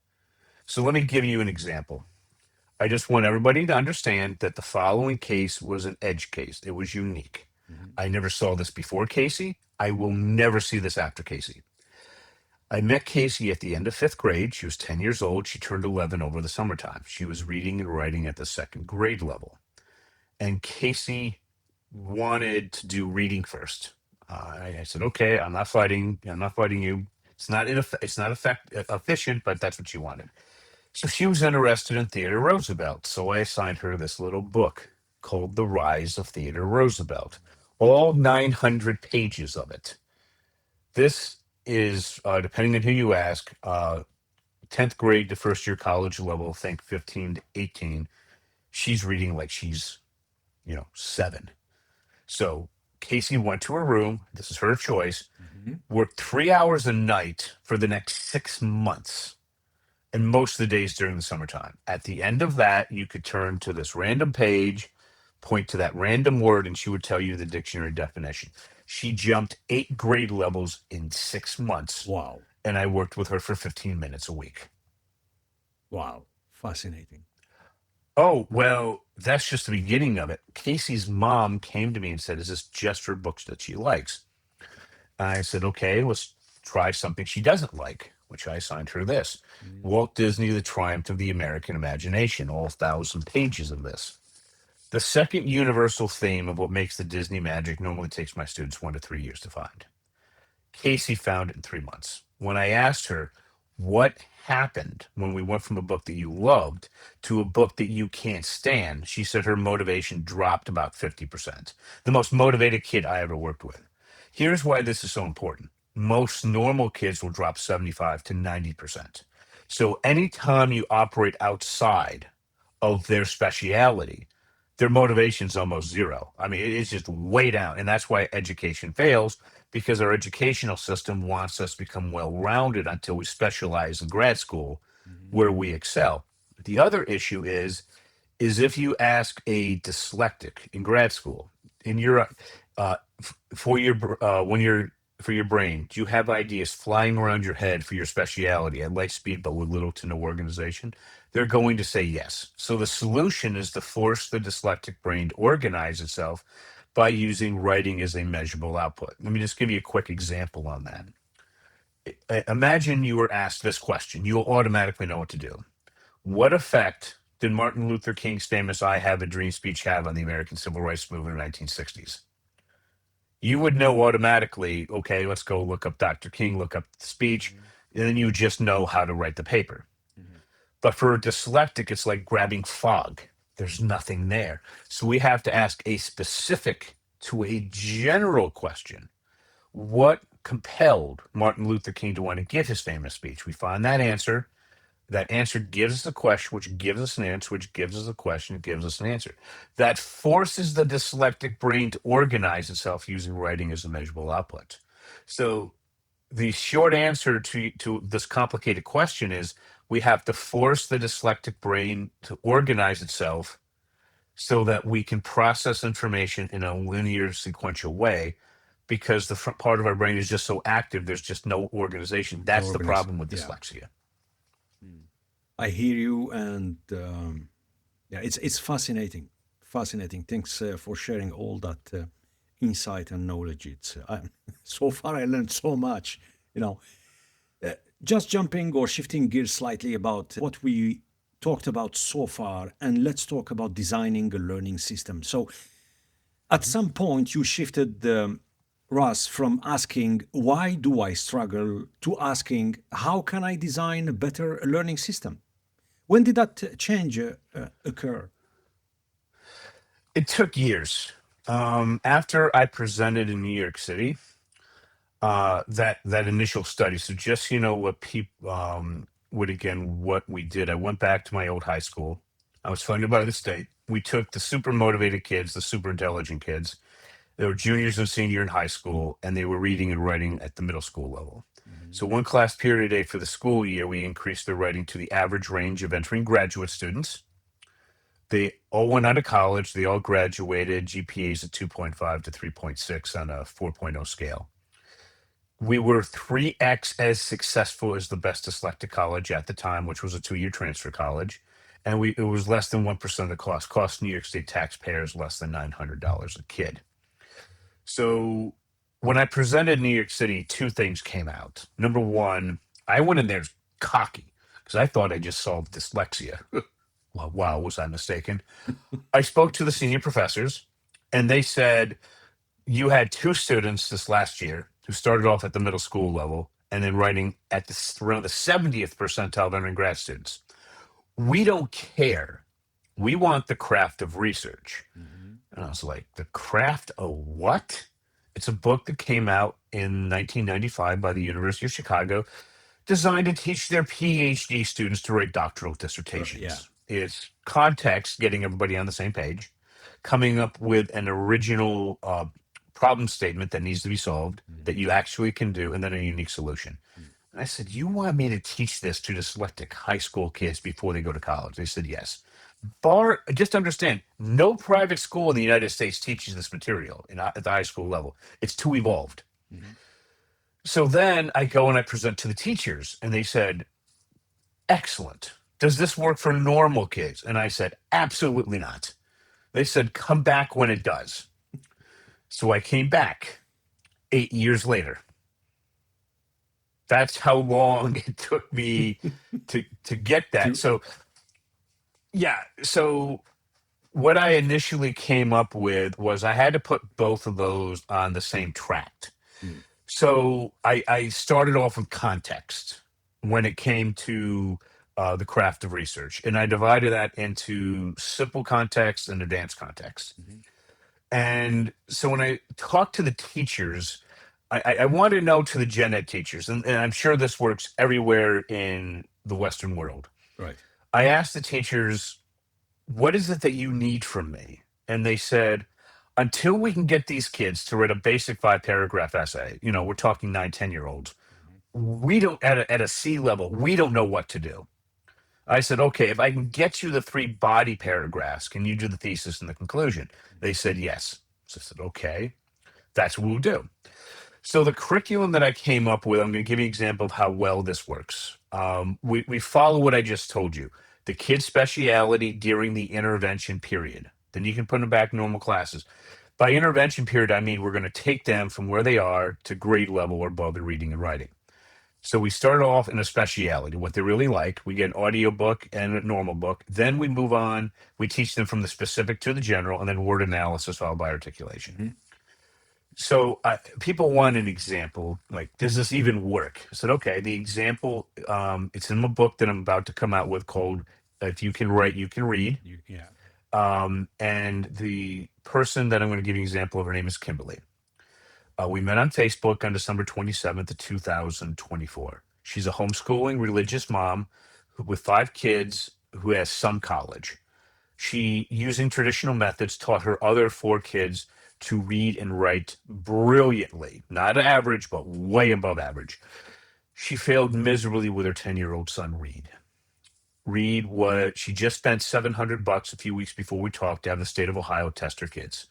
So let me give you an example. I just want everybody to understand that the following case was an edge case. It was unique. Mhm. I never saw this before Casey. I will never see this after Casey. I met Casey at the end of 5th grade. She was 10 years old. She turned 11 over the summertime. She was reading and writing at the 2nd grade level. And Casey wanted to do reading first. I said, okay, I'm not fighting. I'm not fighting you. It's not efficient, but that's what she wanted. So she was interested in Theodore Roosevelt. So I assigned her this little book called The Rise of Theodore Roosevelt, all 900 pages of it. This is, depending on who you ask, 10th grade to first year college level, think 15 to 18. She's reading like she's, 7. So Casey went to her room. This is her choice. Mhm. Worked 3 hours a night for the next 6 months, and most of the days during the summertime. At the end of that, you could turn to this random page, point to that random word, and she would tell you the dictionary definition. She jumped 8 grade levels in 6 months, Wow. and I worked with her for 15 minutes a week. Wow. Fascinating. Oh, well, that's just the beginning of it. Casey's mom came to me and said, is this just for books that she likes? I said, okay, let's try something she doesn't like, which I assigned her this Mhm. Walt Disney, The Triumph of the American Imagination, all 1,000 pages of this. The second universal theme of what makes the Disney magic normally takes my students 1 to 3 years to find. Casey found it in 3 months. When I asked her, what happened when we went from a book that you loved to a book that you can't stand, she said her motivation dropped about 50%. The most motivated kid I ever worked with. Here's why this is so important. Most normal kids will drop 75 to 90%. So anytime you operate outside of their speciality, their motivation is almost zero. I mean, it's just way down. And that's why education fails, because our educational system wants us to become well rounded until we specialize in grad school Mhm. where we excel. The other issue is if you ask a dyslexic in grad school, in your for your when you're for your brain, do you have ideas flying around your head for your speciality at light speed but with little to no organization? They're going to say yes. So the solution is to force the dyslexic brain to organize itself by using writing as a measurable output. Let me just give you a quick example on that. Imagine you were asked this question. You'll automatically know what to do. What effect did Martin Luther King's famous I Have a Dream speech have on the American Civil Rights Movement in the 1960s? You would know automatically, okay, let's go look up Dr. King, look up the speech, Mhm. and then you just know how to write the paper. Mhm. But for a dyslexic, it's like grabbing fog. There's nothing there. So we have to ask a specific to a general question. What compelled Martin Luther King to want to give his famous speech? We find that answer. That answer gives us a question, which gives us an answer, which gives us a question, gives us an answer. That forces the dyslexic brain to organize itself using writing as a measurable output. So the short answer to this complicated question is we have to force the dyslexic brain to organize itself so that we can process information in a linear sequential way, because the front part of our brain is just so active, there's just no organization. That's the Organize. problem with Yeah. dyslexia. I hear you, and yeah, it's fascinating, fascinating. Thanks for sharing all that insight and knowledge. It's so far I learned so much. You know, just jumping or shifting gears slightly about what we talked about so far, and let's talk about designing a learning system. So, at some point, you shifted Russ from asking, why do I struggle, to asking, how can I design a better learning system? When did that change occur? It took years. After I presented in New York City, that initial study. So just so you know what people what we did. I went back to my old high school. I was funded by the state. We took the super motivated kids, the super intelligent kids. They were juniors and senior in high school, and they were reading and writing at the middle school level. So one class period a day for the school year, we increased their writing to the average range of entering graduate students. They all went out of college. They all graduated, GPAs at 2.5 to 3.6 on a 4.0 scale. We were 3x as successful as the best dyslexic college at the time, which was a 2-year transfer college. And it was less than 1% of the cost. Cost New York State taxpayers less than $900 a kid. So when I presented in New York City, two things came out. Number one, I went in there cocky because I thought I just solved dyslexia. Well, wow, was I mistaken? I spoke to the senior professors, and they said, you had 2 students this last year who started off at the middle school level and then writing at around the 70th percentile of entering grad students. We don't care. We want the craft of research. And I was like, the craft of what? It's a book that came out in 1995 by the University of Chicago, designed to teach their PhD students to write doctoral dissertations. Yeah. It's context, getting everybody on the same page, coming up with an original problem statement that needs to be solved that you actually can do, and then a unique solution. And I said, you want me to teach this to dyslexic high school kids before they go to college? They said, yes. Just understand, no private school in the United States teaches this material at the high school level. It's too evolved. So then I go and I present to the teachers, and they said, excellent. Does this work for normal kids? And I said, absolutely not. They said, come back when it does. So I came back 8 years later. That's how long it took me to get that. So, yeah. So what I initially came up with was I had to put both of those on the same track. So I started off with context when it came to the craft of research, and I divided that into simple context and advanced context. And so when I talked to the teachers, I want to know, to the gen ed teachers, and I'm sure this works everywhere in the Western world. Right. I asked the teachers, what is it that you need from me? And they said, until we can get these kids to write a basic 5-paragraph essay, we're talking 9, 10-year-olds, we don't, at a C level, we don't know what to do. I said, okay, if I can get you the 3 body paragraphs, can you do the thesis and the conclusion? They said, yes. So I said, okay, that's what we'll do. So the curriculum that I came up with, I'm going to give you an example of how well this works. We follow what I just told you. The kid's speciality during the intervention period. Then you can put them back in normal classes. By intervention period, I mean we're going to take them from where they are to grade level or above in reading and writing. So we start off in a speciality, what they really like. We get an audio book and a normal book. Then we move on. We teach them from the specific to the general, and then word analysis followed by articulation. So people want an example, like, does this even work? I said, okay, the example, it's in the book that I'm about to come out with called If You Can Write, You Can Read. And the person that I'm going to give you an example of, her name is Kimberly. We met on Facebook on December 27th of 2024. She's a homeschooling religious mom with 5 kids who has some college. She, using traditional methods, taught her other 4 kids to read and write brilliantly. Not average, but way above average. She failed miserably with her 10-year-old son, Reed. She just spent $700 a few weeks before we talked down in the state of Ohio to test her kids.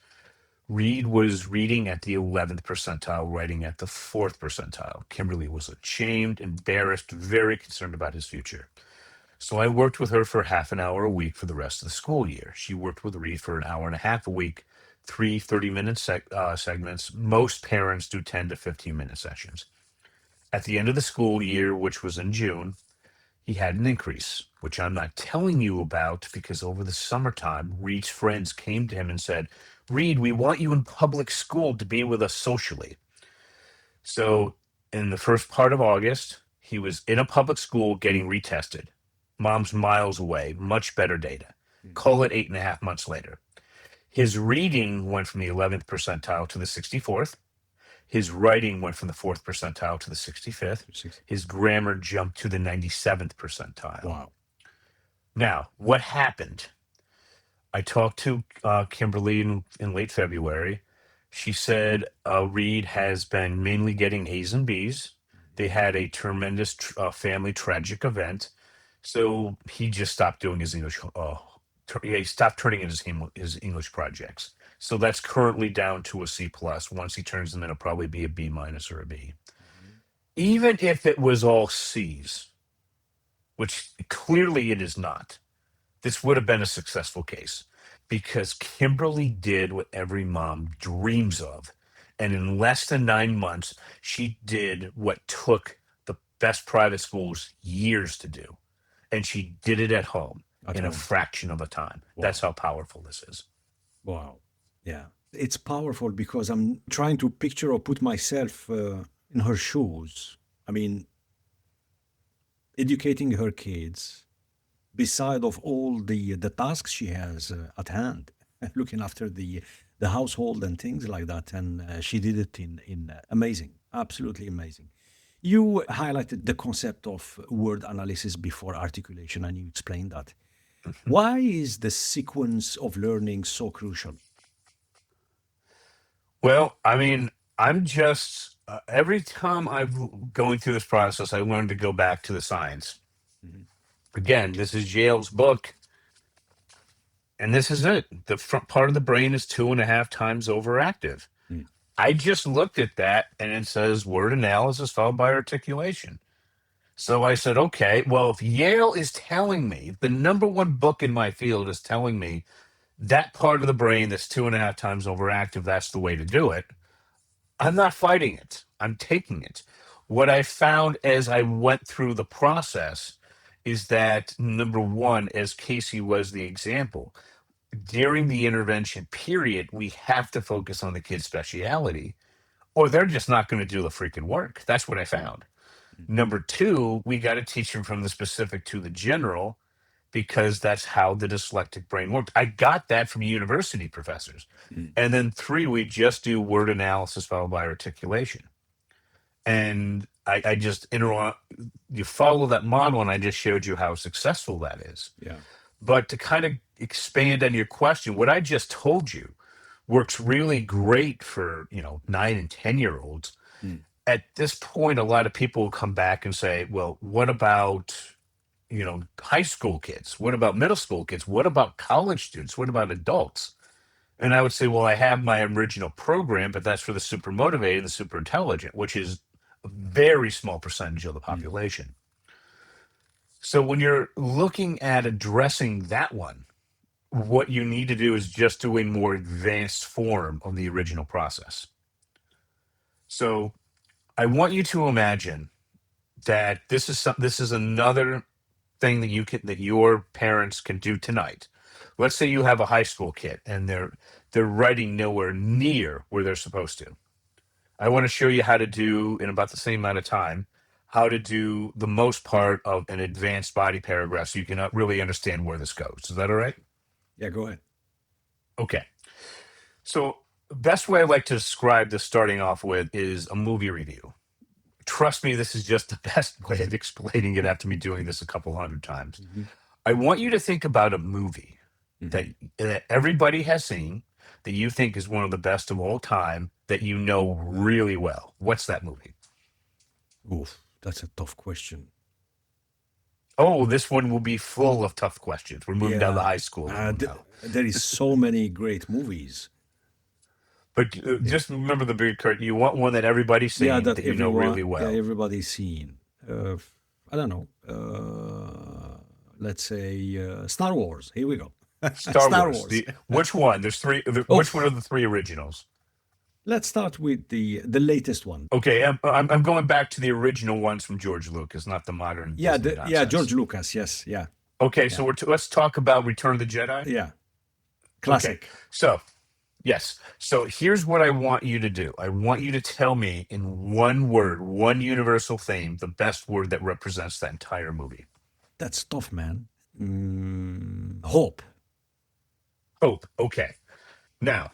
Reed was reading at the 11th percentile, writing at the 4th percentile. Kimberly was ashamed, embarrassed, very concerned about his future. So I worked with her for half an hour a week for the rest of the school year. She worked with Reed for an hour and a half a week, three 30-minute segments. Most parents do 10 to 15-minute sessions. At the end of the school year, which was in June, he had an increase, which I'm not telling you about because over the summertime, Reed's friends came to him and said, Reed, we want you in public school to be with us socially. So in the first part of August, he was in a public school getting retested. Mom's miles away, much better data. Call it 8.5 months later. His reading went from the 11th percentile to the 64th. His writing went from the 4th percentile to the 65th. His grammar jumped to the 97th percentile. Wow. Now, what happened? I talked to Kimberly in late February. She said Reed has been mainly getting A's and B's. They had a tremendous family tragic event. So he just stopped doing his English. He stopped turning in his English projects. So that's currently down to a C plus. Once he turns them in, it'll probably be a B minus or a B. Even if it was all C's, which clearly it is not, this would have been a successful case because Kimberly did what every mom dreams of. And in less than 9 months, she did what took the best private schools years to do. And she did it at home in a fraction of a time. Wow. That's how powerful this is. Wow. Yeah. It's powerful because I'm trying to picture or put myself in her shoes. I mean, educating her kids, beside of all the tasks she has at hand, looking after the household and things like that. And she did it in amazing, absolutely amazing. You highlighted the concept of word analysis before articulation, and you explained that. Why is the sequence of learning so crucial? Well, I mean, I'm just, every time I'm going through this process, I learn to go back to the science. Mhm. Again, this is Yale's book, and this is it. The front part of the brain is 2.5 times overactive. Mm. I just looked at that, and it says word analysis followed by articulation. So I said, okay, well, if Yale is telling me, the number one book in my field is telling me that part of the brain that's 2.5 times overactive, that's the way to do it. I'm not fighting it. I'm taking it. What I found as I went through the process is that number one, as Casey was the example, during the intervention period, we have to focus on the kid's speciality, or they're just not going to do the freaking work. That's what I found. Number two, we got to teach them from the specific to the general because that's how the dyslexic brain works. I got that from university professors. Mm. And then three, we just do word analysis followed by articulation. And I just you follow that model, and I just showed you how successful that is. Yeah. But to kind of expand on your question, what I just told you works really great for 9 and 10-year-olds. Mm. At this point, a lot of people will come back and say, well, what about high school kids? What about middle school kids? What about college students? What about adults? And I would say, well, I have my original program, but that's for the super motivated and the super intelligent, which is a very small percentage of the population. So when you're looking at addressing that one, what you need to do is just do a more advanced form of the original process. So I want you to imagine that this is another thing that your parents can do tonight. Let's say you have a high school kid and they're writing nowhere near where they're supposed to. I want to show you how to do, in about the same amount of time, how to do the most part of an advanced body paragraph so you can really understand where this goes. Is that all right? Yeah, go ahead. Okay. So the best way I like to describe this starting off with is a movie review. Trust me, this is just the best way of explaining it after me doing this a couple hundred times. Mhm. I want you to think about a movie Mhm. that everybody has seen, that you think is one of the best of all time, that you know really well. What's that movie? Oof, that's a tough question. Oh, this one will be full of tough questions. We're moving down the Yeah, high school level now. there is so many great movies. But Yeah, just remember the big card. You want one that everybody's yeah, seen, that that you know really well. everybody's seen. I don't know. Let's say Star Wars. Here we go. Star Star Wars. Wars. Which one? There's three. Oh, Which one are the three originals? let's start with the latest one. Okay, I'm going back to the original ones from George Lucas, not the modern Yeah, Disney yeah, George nonsense. Lucas. Yes, yeah, Okay, yeah, so let's talk about Return of the Jedi. yeah. Okay, Classic. so yes, so here's what I want you to do. I want you to tell me in one word, one universal theme, the best word that represents that entire movie. That's tough, man. Hope. Hope. Okay. Now,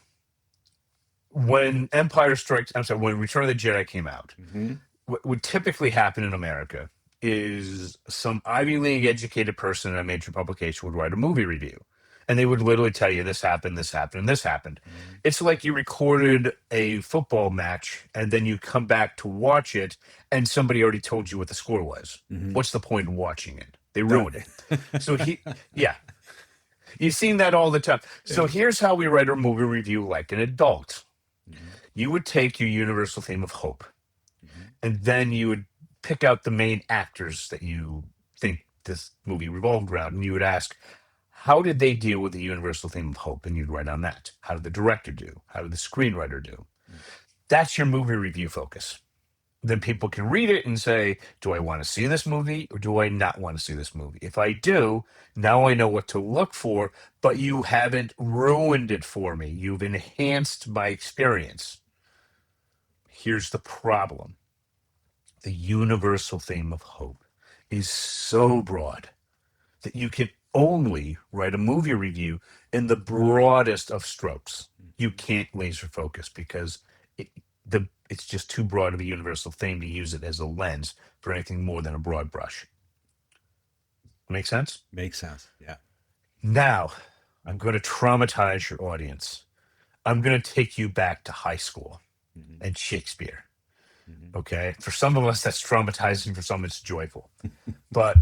when when Return of the Jedi came out, Hmm. what would typically happen in America is some Ivy League educated person in a major publication would write a movie review. And they would literally tell you this happened, this happened, and this happened. It's like you recorded a football match and then you come back to watch it and somebody already told you what the score was. Hmm. What's the point in watching it? They That. ruined it. So yeah, you've seen that all the time. So here's how we write our movie review like an adult. Mhm, You would take your universal theme of hope, mhm. and then you would pick out the main actors that you think this movie revolved around, and you would ask, how did they deal with the universal theme of hope? And you'd write on that. How did the director do? How did the screenwriter do? That's your movie review focus. Then people can read it and say, do I want to see this movie or do I not want to see this movie? If I do, now I know what to look for, but you haven't ruined it for me. You've enhanced my experience. Here's the problem: the universal theme of hope is so broad that you can only write a movie review in the broadest of strokes. You can't laser focus because it, it's just too broad of a universal theme to use it as a lens for anything more than a broad brush. Make sense? Makes sense. Yeah. Now, I'm going to traumatize your audience. I'm going to take you back to high school Mhm, and Shakespeare. mhm. Okay. For some of us, that's traumatizing. For some, it's joyful. But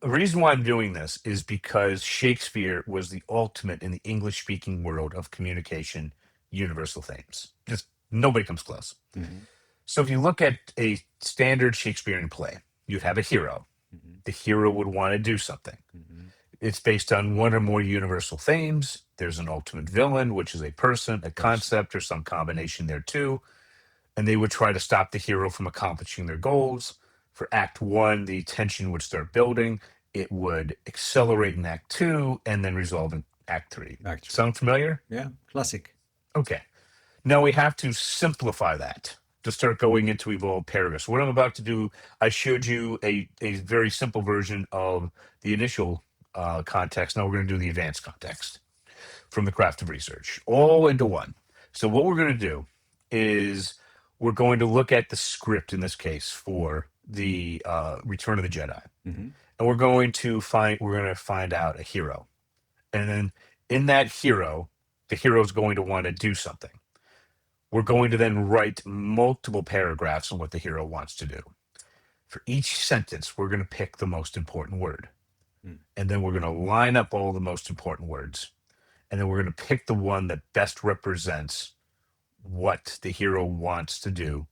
the reason why I'm doing this is because Shakespeare was the ultimate in the English speaking world of communication, universal themes. Just nobody comes close. Mhm, So if you look at a standard Shakespearean play, you'd have a hero. mhm, The hero would want to do something. mhm. It's based on one or more universal themes. There's an ultimate villain, which is a person, a Person. concept, or some combination there too. And they would try to stop the hero from accomplishing their goals. For Act One, the tension would start building. It would accelerate in Act Two and then resolve in Act Three. Back three. Sound familiar? Yeah. Classic. Okay. Now we have to simplify that to start going into evolved paragraphs. What I'm about to do, I showed you a very simple version of the initial context. Now we're going to do the advanced context from the craft of research, all into one. So what we're going to do is we're going to look at the script in this case for the Return of the Jedi, Mhm, and we're going to find out a hero, and then in that hero, the hero is going to want to do something. We're going to then write multiple paragraphs on what the hero wants to do. For each sentence, we're going to pick the most important word, mm. and then we're going to line up all the most important words, and then we're going to pick the one that best represents what the hero wants to do,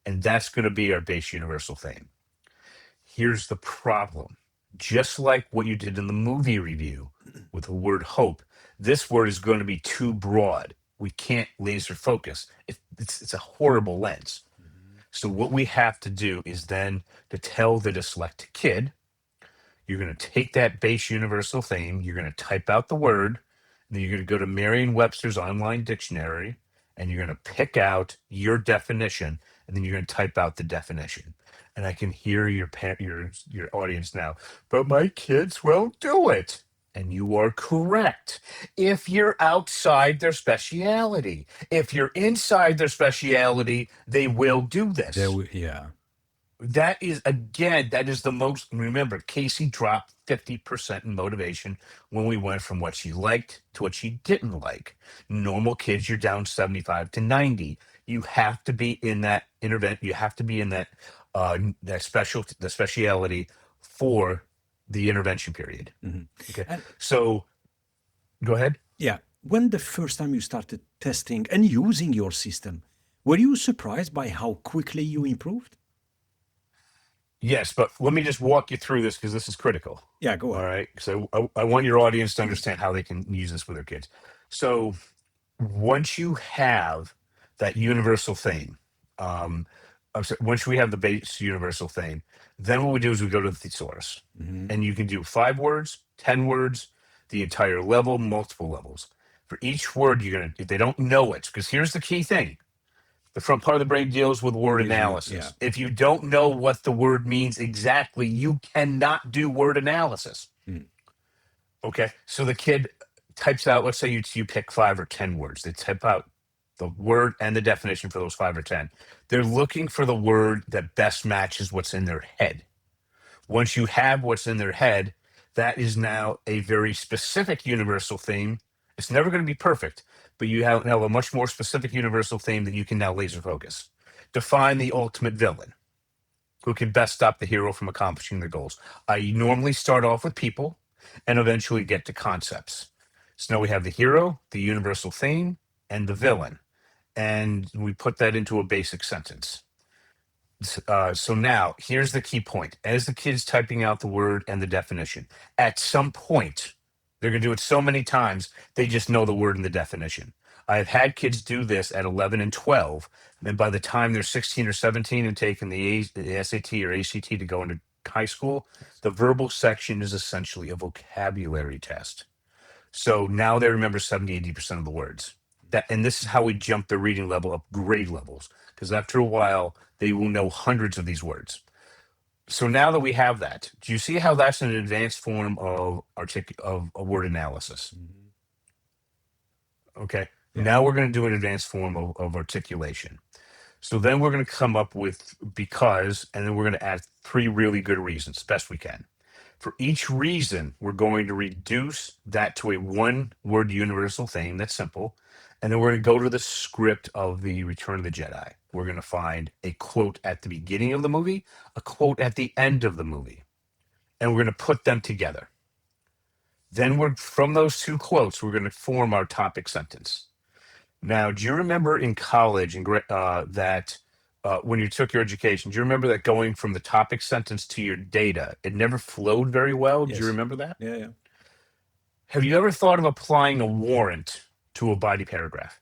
and that's going to be our base universal theme. Here's the problem: just like what you did in the movie review with the word hope, this word is going to be too broad. We can't laser focus. It's a horrible lens. Mhm, So what we have to do is then to tell the dyslexic kid, you're going to take that base universal theme, you're going to type out the word, and then you're going to go to Merriam-Webster's online dictionary, and you're going to pick out your definition, and then you're going to type out the definition. And I can hear your audience now, but my kids won't do it. And you are correct. If you're outside their speciality, if you're inside their speciality, they will do this. Yeah. That is, again, that is the most. Remember, Casey dropped 50% in motivation when we went from what she liked to what she didn't like. Normal kids, you're down 75 to 90. You have to be in that intervent. You have to be in that the speciality for the intervention period. Mhm. Okay. And So go ahead. yeah, when the first time you started testing and using your system, were you surprised by how quickly you improved? Yes, but let me just walk you through this because this is critical. Yeah, go All ahead. right. So I want your audience to understand how they can use this with their kids. So once you have that universal theme, um, once we have the base universal theme, then what we do is we go to the thesaurus, Hmm. and you can do 5 words, 10 words, the entire level, multiple levels. For each word, you're gonna if they don't know it, because here's the key thing: the front part of the brain deals with word Yeah. analysis. If you don't know what the word means exactly, you cannot do word analysis. Mm. Okay, so the kid types out, let's say you pick 5 or 10 words. They type out the word and the definition for those 5 or 10. They're looking for the word that best matches what's in their head. Once you have what's in their head, that is now a very specific universal theme. It's never going to be perfect, but you have now a much more specific universal theme that you can now laser focus. Define the ultimate villain who can best stop the hero from accomplishing their goals. I normally start off with people and eventually get to concepts. So now we have the hero, the universal theme, and the villain. And we put that into a basic sentence. So now here's the key point. As the kid's typing out the word and the definition, at some point, they're going to do it so many times, they just know the word and the definition. I've had kids do this at 11 and 12. And by the time they're 16 or 17 and taking the SAT or ACT to go into high school, the verbal section is essentially a vocabulary test. So now they remember 70, 80% of the words. And this is how we jump the reading level up grade levels, because after a while, they will know hundreds of these words. So now that we have that, do you see how that's an advanced form of of word analysis? Mhm. Okay. Yeah. Now we're going to do an advanced form of articulation. So then we're going to come up with because, and then we're going to add 3 really good reasons, best we can. For each reason, we're going to reduce that to a 1-word universal theme. That's simple. And then we're going to go to the script of the Return of the Jedi. We're going to find a quote at the beginning of the movie, a quote at the end of the movie, and we're going to put them together. Then we're from those 2 quotes, we're going to form our topic sentence. Now, do you remember in college that when you took your education, do you remember that going from the topic sentence to your data, it never flowed very well? Do you Yes. remember that? Yeah, yeah. Have you ever thought of applying a warrant to a body paragraph?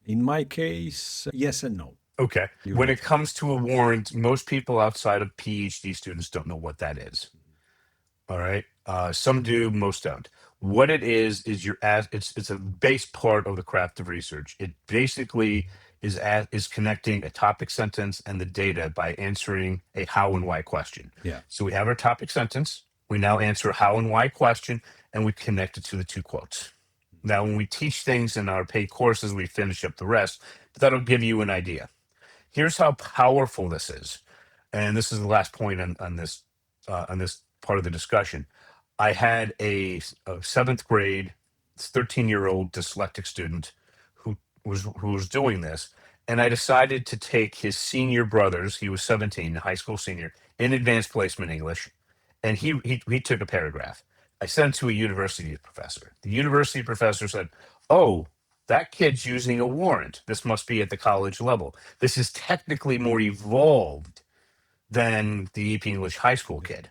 In my case, yes and no. Okay. You're When right. it comes to a warrant, most people outside of PhD students don't know what that is. All right. Some do, most don't. What it is it's a base part of the craft of research. It basically is connecting a topic sentence and the data by answering a how and why question. Yeah. So we have our topic sentence. We now answer a how and why question, and we connect it to the 2 quotes. Now, when we teach things in our paid courses, we finish up the rest, but that'll give you an idea. Here's how powerful this is, and this is the last point on this part of the discussion. I had a 7th grade, 13-year-old dyslexic student who was doing this, and I decided to take his senior brothers. He was 17, a high school senior, in advanced placement English, and he took a paragraph. I sent it to a university professor. The university professor said, "Oh, that kid's using a warrant. This must be at the college level. This is technically more evolved than the EP English high school kid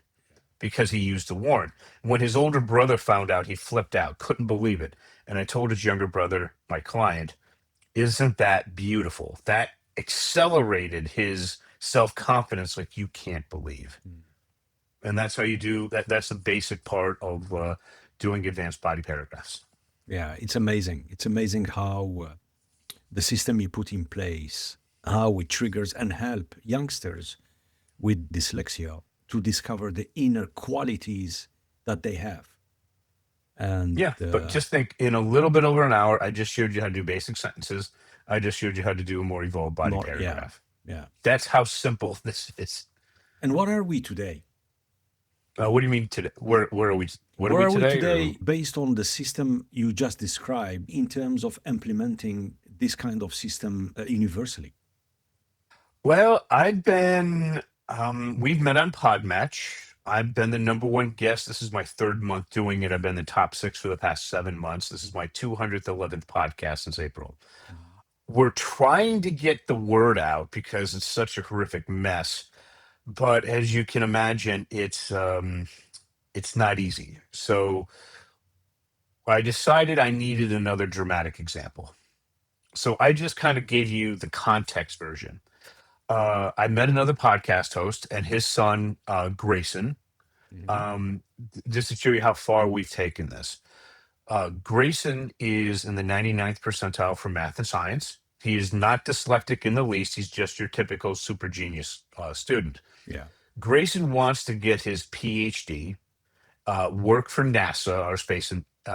because he used the warrant." When his older brother found out, he flipped out, couldn't believe it. And I told his younger brother, my client, "Isn't that beautiful? That accelerated his self confidence like you can't believe." Mm. And that's how you do that. That's the basic part of doing advanced body paragraphs. Yeah, it's amazing. It's amazing how the system you put in place, how it triggers and help youngsters with dyslexia to discover the inner qualities that they have. And Yeah, but just think, in a little bit over an hour, I just showed you how to do basic sentences. I just showed you how to do a more evolved body more, yeah, paragraph. yeah. That's how simple this is. And what are we today? What do you mean today? Where are we? What are Where we are we today? today based on the system you just described in terms of implementing this kind of system universally? Well, I've been. We've met on Podmatch. I've been the number one guest. This is my third month doing it. I've been the top 6 for the past 7 months. This is my 200th, 11th podcast since April. We're trying to get the word out because it's such a horrific mess. But as you can imagine, it's not easy. So I decided I needed another dramatic example. So I just kind of gave you the context version. I met another podcast host and his son, Grayson. Just to show you how far we've taken this. Grayson is in the 99th percentile for math and science. He is not dyslexic in the least. He's just your typical super genius student. Yeah. Grayson wants to get his PhD, work for NASA, our space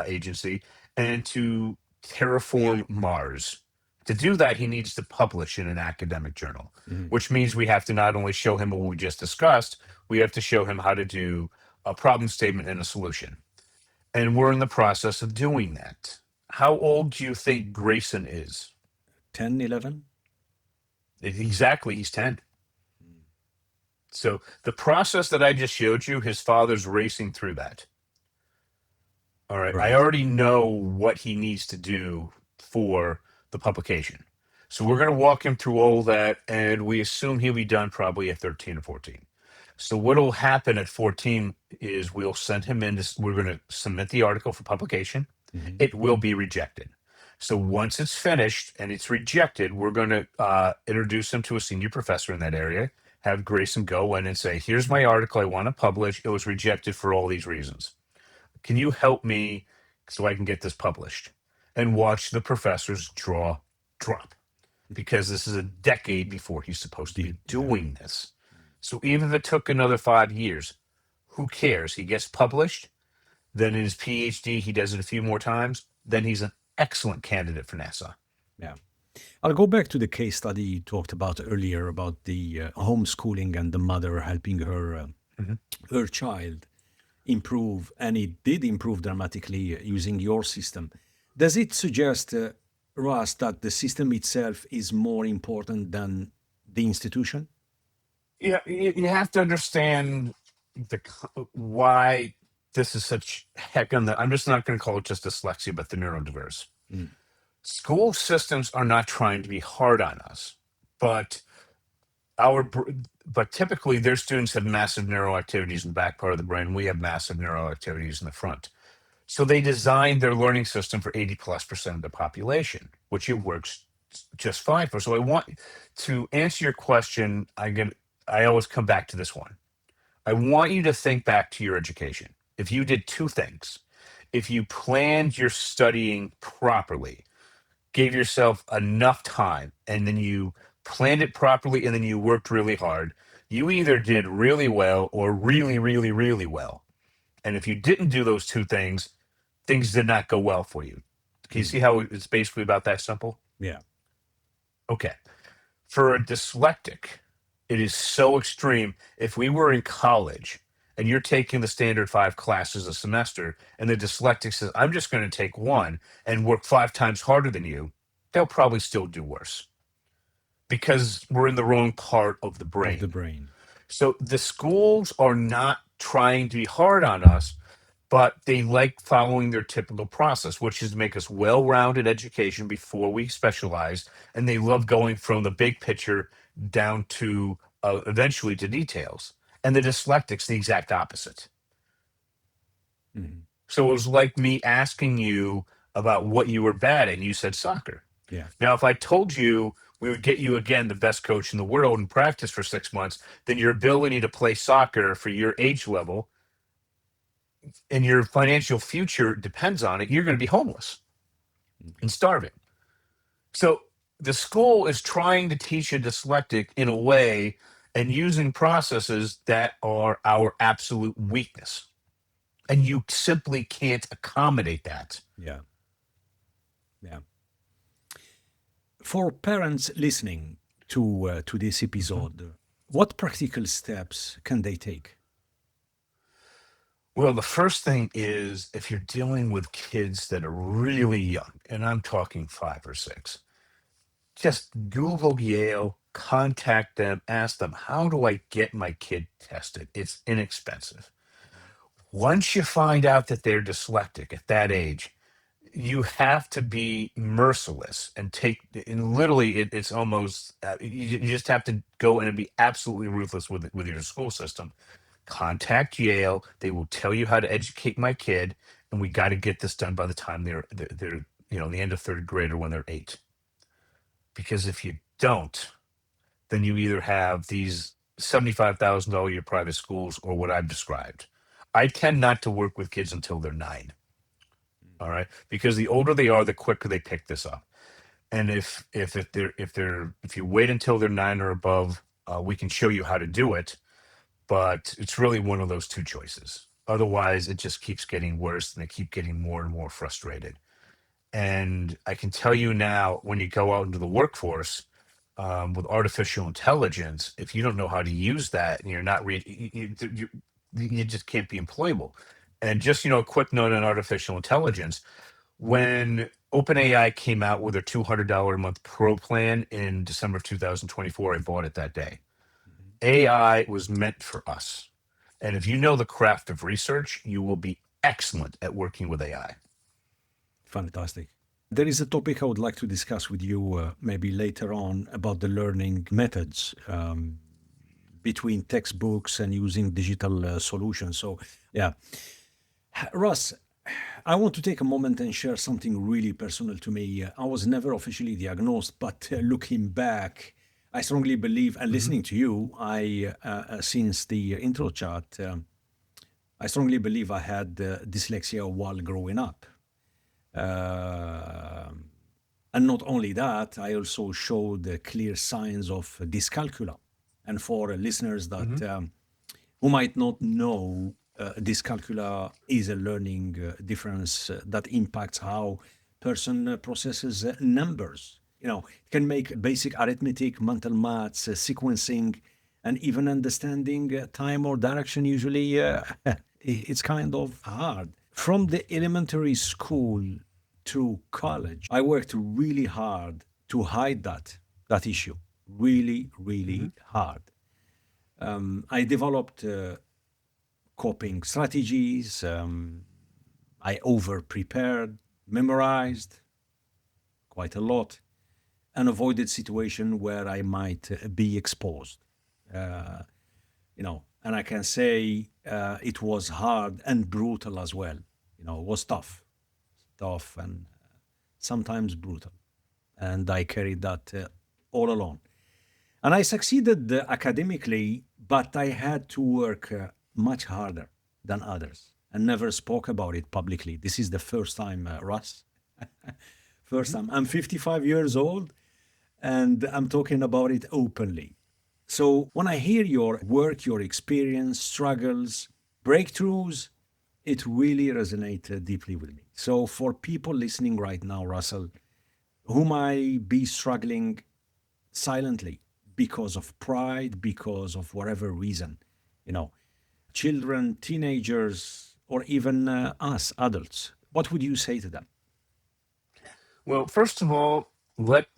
agency, and to terraform Mars. To do that, he needs to publish in an academic journal, which means we have to not only show him what we just discussed, we have to show him how to do a problem statement and a solution. And we're in the process of doing that. How old do you think Grayson is? 10, 11? Exactly, he's 10. So the process that I just showed you, his father's racing through that. All right. Right. I already know what he needs to do for the publication. So we're going to walk him through all that, and we assume he'll be done probably at 13 or 14. So what will happen at 14 is we'll send him in. We're going to submit the article for publication. It will be rejected. So once it's finished and it's rejected, we're going to introduce him to a senior professor in that area, have Grayson go in and say, here's my article I want to publish. It was rejected for all these reasons. Can you help me so I can get this published? And watch the professor's jaw drop, because this is a decade before he's supposed to be doing this. So even if it took another 5 years, who cares? He gets published. Then in his PhD, he does it a few more times. Then he's an excellent candidate for NASA. Yeah. I'll go back to the case study you talked about earlier about the homeschooling and the mother helping her her child improve, and it did improve dramatically using your system. Does it suggest, Russ, that the system itself is more important than the institution? Yeah, you have to understand why this is such heck on the. I'm just not going to call it just dyslexia, but the neurodiverse. School systems are not trying to be hard on us, but typically their students have massive neural activities in the back part of the brain. We have massive neural activities in the front. So they designed their learning system for 80+% of the population, which it works just fine for. So I want to answer your question. I always come back to this one. I want you to think back to your education. If you did 2 things, if you planned your studying properly, gave yourself enough time, and then you planned it properly, and then you worked really hard, you either did really well or really, really, really well. And if you didn't do those 2 things, things did not go well for you. Can you see how it's basically about that simple? Yeah. Okay. For a dyslexic, it is so extreme. If we were in college and you're taking the standard 5 classes a semester, and the dyslexic says, I'm just going to take 1 and work 5 times harder than you, they'll probably still do worse, because we're in the wrong part of the brain. Of the brain. So the schools are not trying to be hard on us, but they like following their typical process, which is to make us well-rounded education before we specialize. And they love going from the big picture down to eventually to details. And the dyslexic's the exact opposite. So it was like me asking you about what you were bad at, and you said soccer. Yeah. Now, if I told you we would get you, again, the best coach in the world and practice for 6 months, then your ability to play soccer for your age level and your financial future depends on it, you're going to be homeless and starving. So the school is trying to teach a dyslexic in a way and using processes that are our absolute weakness. And you simply can't accommodate that. Yeah. Yeah. For parents listening to this episode, what practical steps can they take? Well, the first thing is, if you're dealing with kids that are really young, and I'm talking 5 or 6, just Google Yale contact them, ask them, how do I get my kid tested? It's inexpensive. Once you find out that they're dyslexic at that age, you have to be merciless and and literally it's almost, you just have to go in and be absolutely ruthless with your school system. Contact Yale. They will tell you how to educate my kid, and we got to get this done by the time they're the end of third grade or when they're 8. Because if you don't, then you either have these $75,000 a year private schools or what I've described. I tend not to work with kids until they're 9. All right, because the older they are, the quicker they pick this up. And if you wait until they're 9 or above, we can show you how to do it. But it's really one of those two choices. Otherwise, it just keeps getting worse, and they keep getting more and more frustrated. And I can tell you now, when you go out into the workforce with artificial intelligence, if you don't know how to use that and you're not you just can't be employable. And just a quick note on artificial intelligence: when OpenAI came out with their $200 a month pro plan in December of 2024, I bought it that day. AI was meant for us. And if you know the craft of research, you will be excellent at working with AI. Fantastic. There is a topic I would like to discuss with you maybe later on about the learning methods between textbooks and using digital solutions. So, yeah. Russ, I want to take a moment and share something really personal to me. I was never officially diagnosed, but looking back, I strongly believe, and listening to you, since the intro chat, I strongly believe I had dyslexia while growing up. And not only that, I also showed clear signs of dyscalculia. And for listeners that who might not know, dyscalculia is a learning difference that impacts how person processes numbers. It can make basic arithmetic, mental maths, sequencing, and even understanding time or direction. Usually, it's kind of hard. From the elementary school to college, I worked really hard to hide that issue. Really, really hard. I developed coping strategies. I over prepared, memorized quite a lot, and avoided situation where I might be exposed. And I can say it was hard and brutal as well. It was tough and sometimes brutal. And I carried that all alone. And I succeeded academically, but I had to work much harder than others and never spoke about it publicly. This is the first time, Russ. First time. I'm 55 years old and I'm talking about it openly. So when I hear your work, your experience, struggles, breakthroughs, it really resonated deeply with me. So for people listening right now, Russell, who might be struggling silently because of pride, because of whatever reason, children, teenagers, or even us adults, what would you say to them? Well, first of all,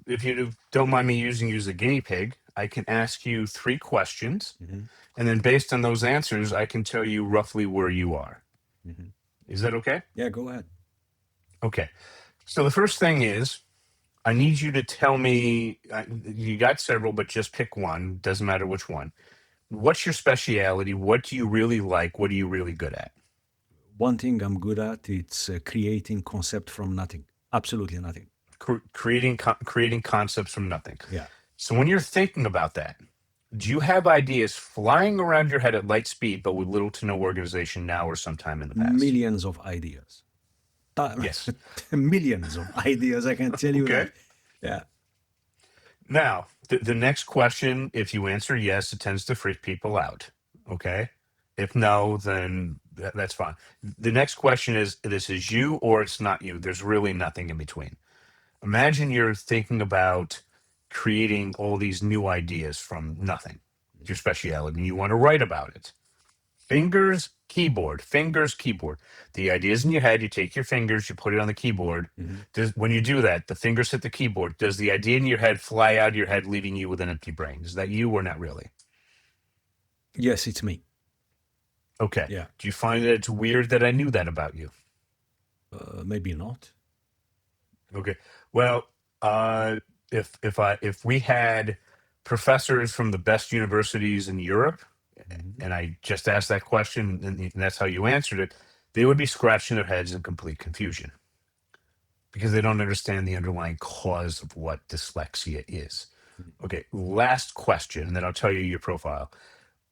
if you don't mind me using you as a guinea pig, I can ask you 3 questions, and then based on those answers, I can tell you roughly where you are. Is that okay? Yeah, go ahead. Okay. So the first thing is, I need you to tell me, you got several, but just pick one. Doesn't matter which one. What's your speciality? What do you really like? What are you really good at? One thing I'm good at, it's creating concept from nothing. Absolutely nothing. Creating concepts from nothing. Yeah. So when you're thinking about that, do you have ideas flying around your head at light speed, but with little to no organization now or sometime in the past? Millions of ideas. Yes. Millions of ideas, I can tell you Okay. that. Yeah. Now, the next question, if you answer yes, it tends to freak people out. Okay. If no, then that's fine. The next question is, this is you or it's not you. There's really nothing in between. Imagine you're thinking about creating all these new ideas from nothing, your speciality, and you want to write about it. Fingers, keyboard, fingers, keyboard. The idea is in your head. You take your fingers, you put it on the keyboard. Mhm. When you do that, the fingers hit the keyboard. Does the idea in your head fly out of your head, leaving you with an empty brain? Is that you or not really? Yes, it's me. Okay. Yeah, Do you find that it's weird that I knew that about you? maybe not. Okay. Well, uh, if we had professors from the best universities in Europe, Mhm. and I just asked that question, and that's how you answered it, they would be scratching their heads in complete confusion because they don't understand the underlying cause of what dyslexia is. Okay, last question, and then I'll tell you your profile.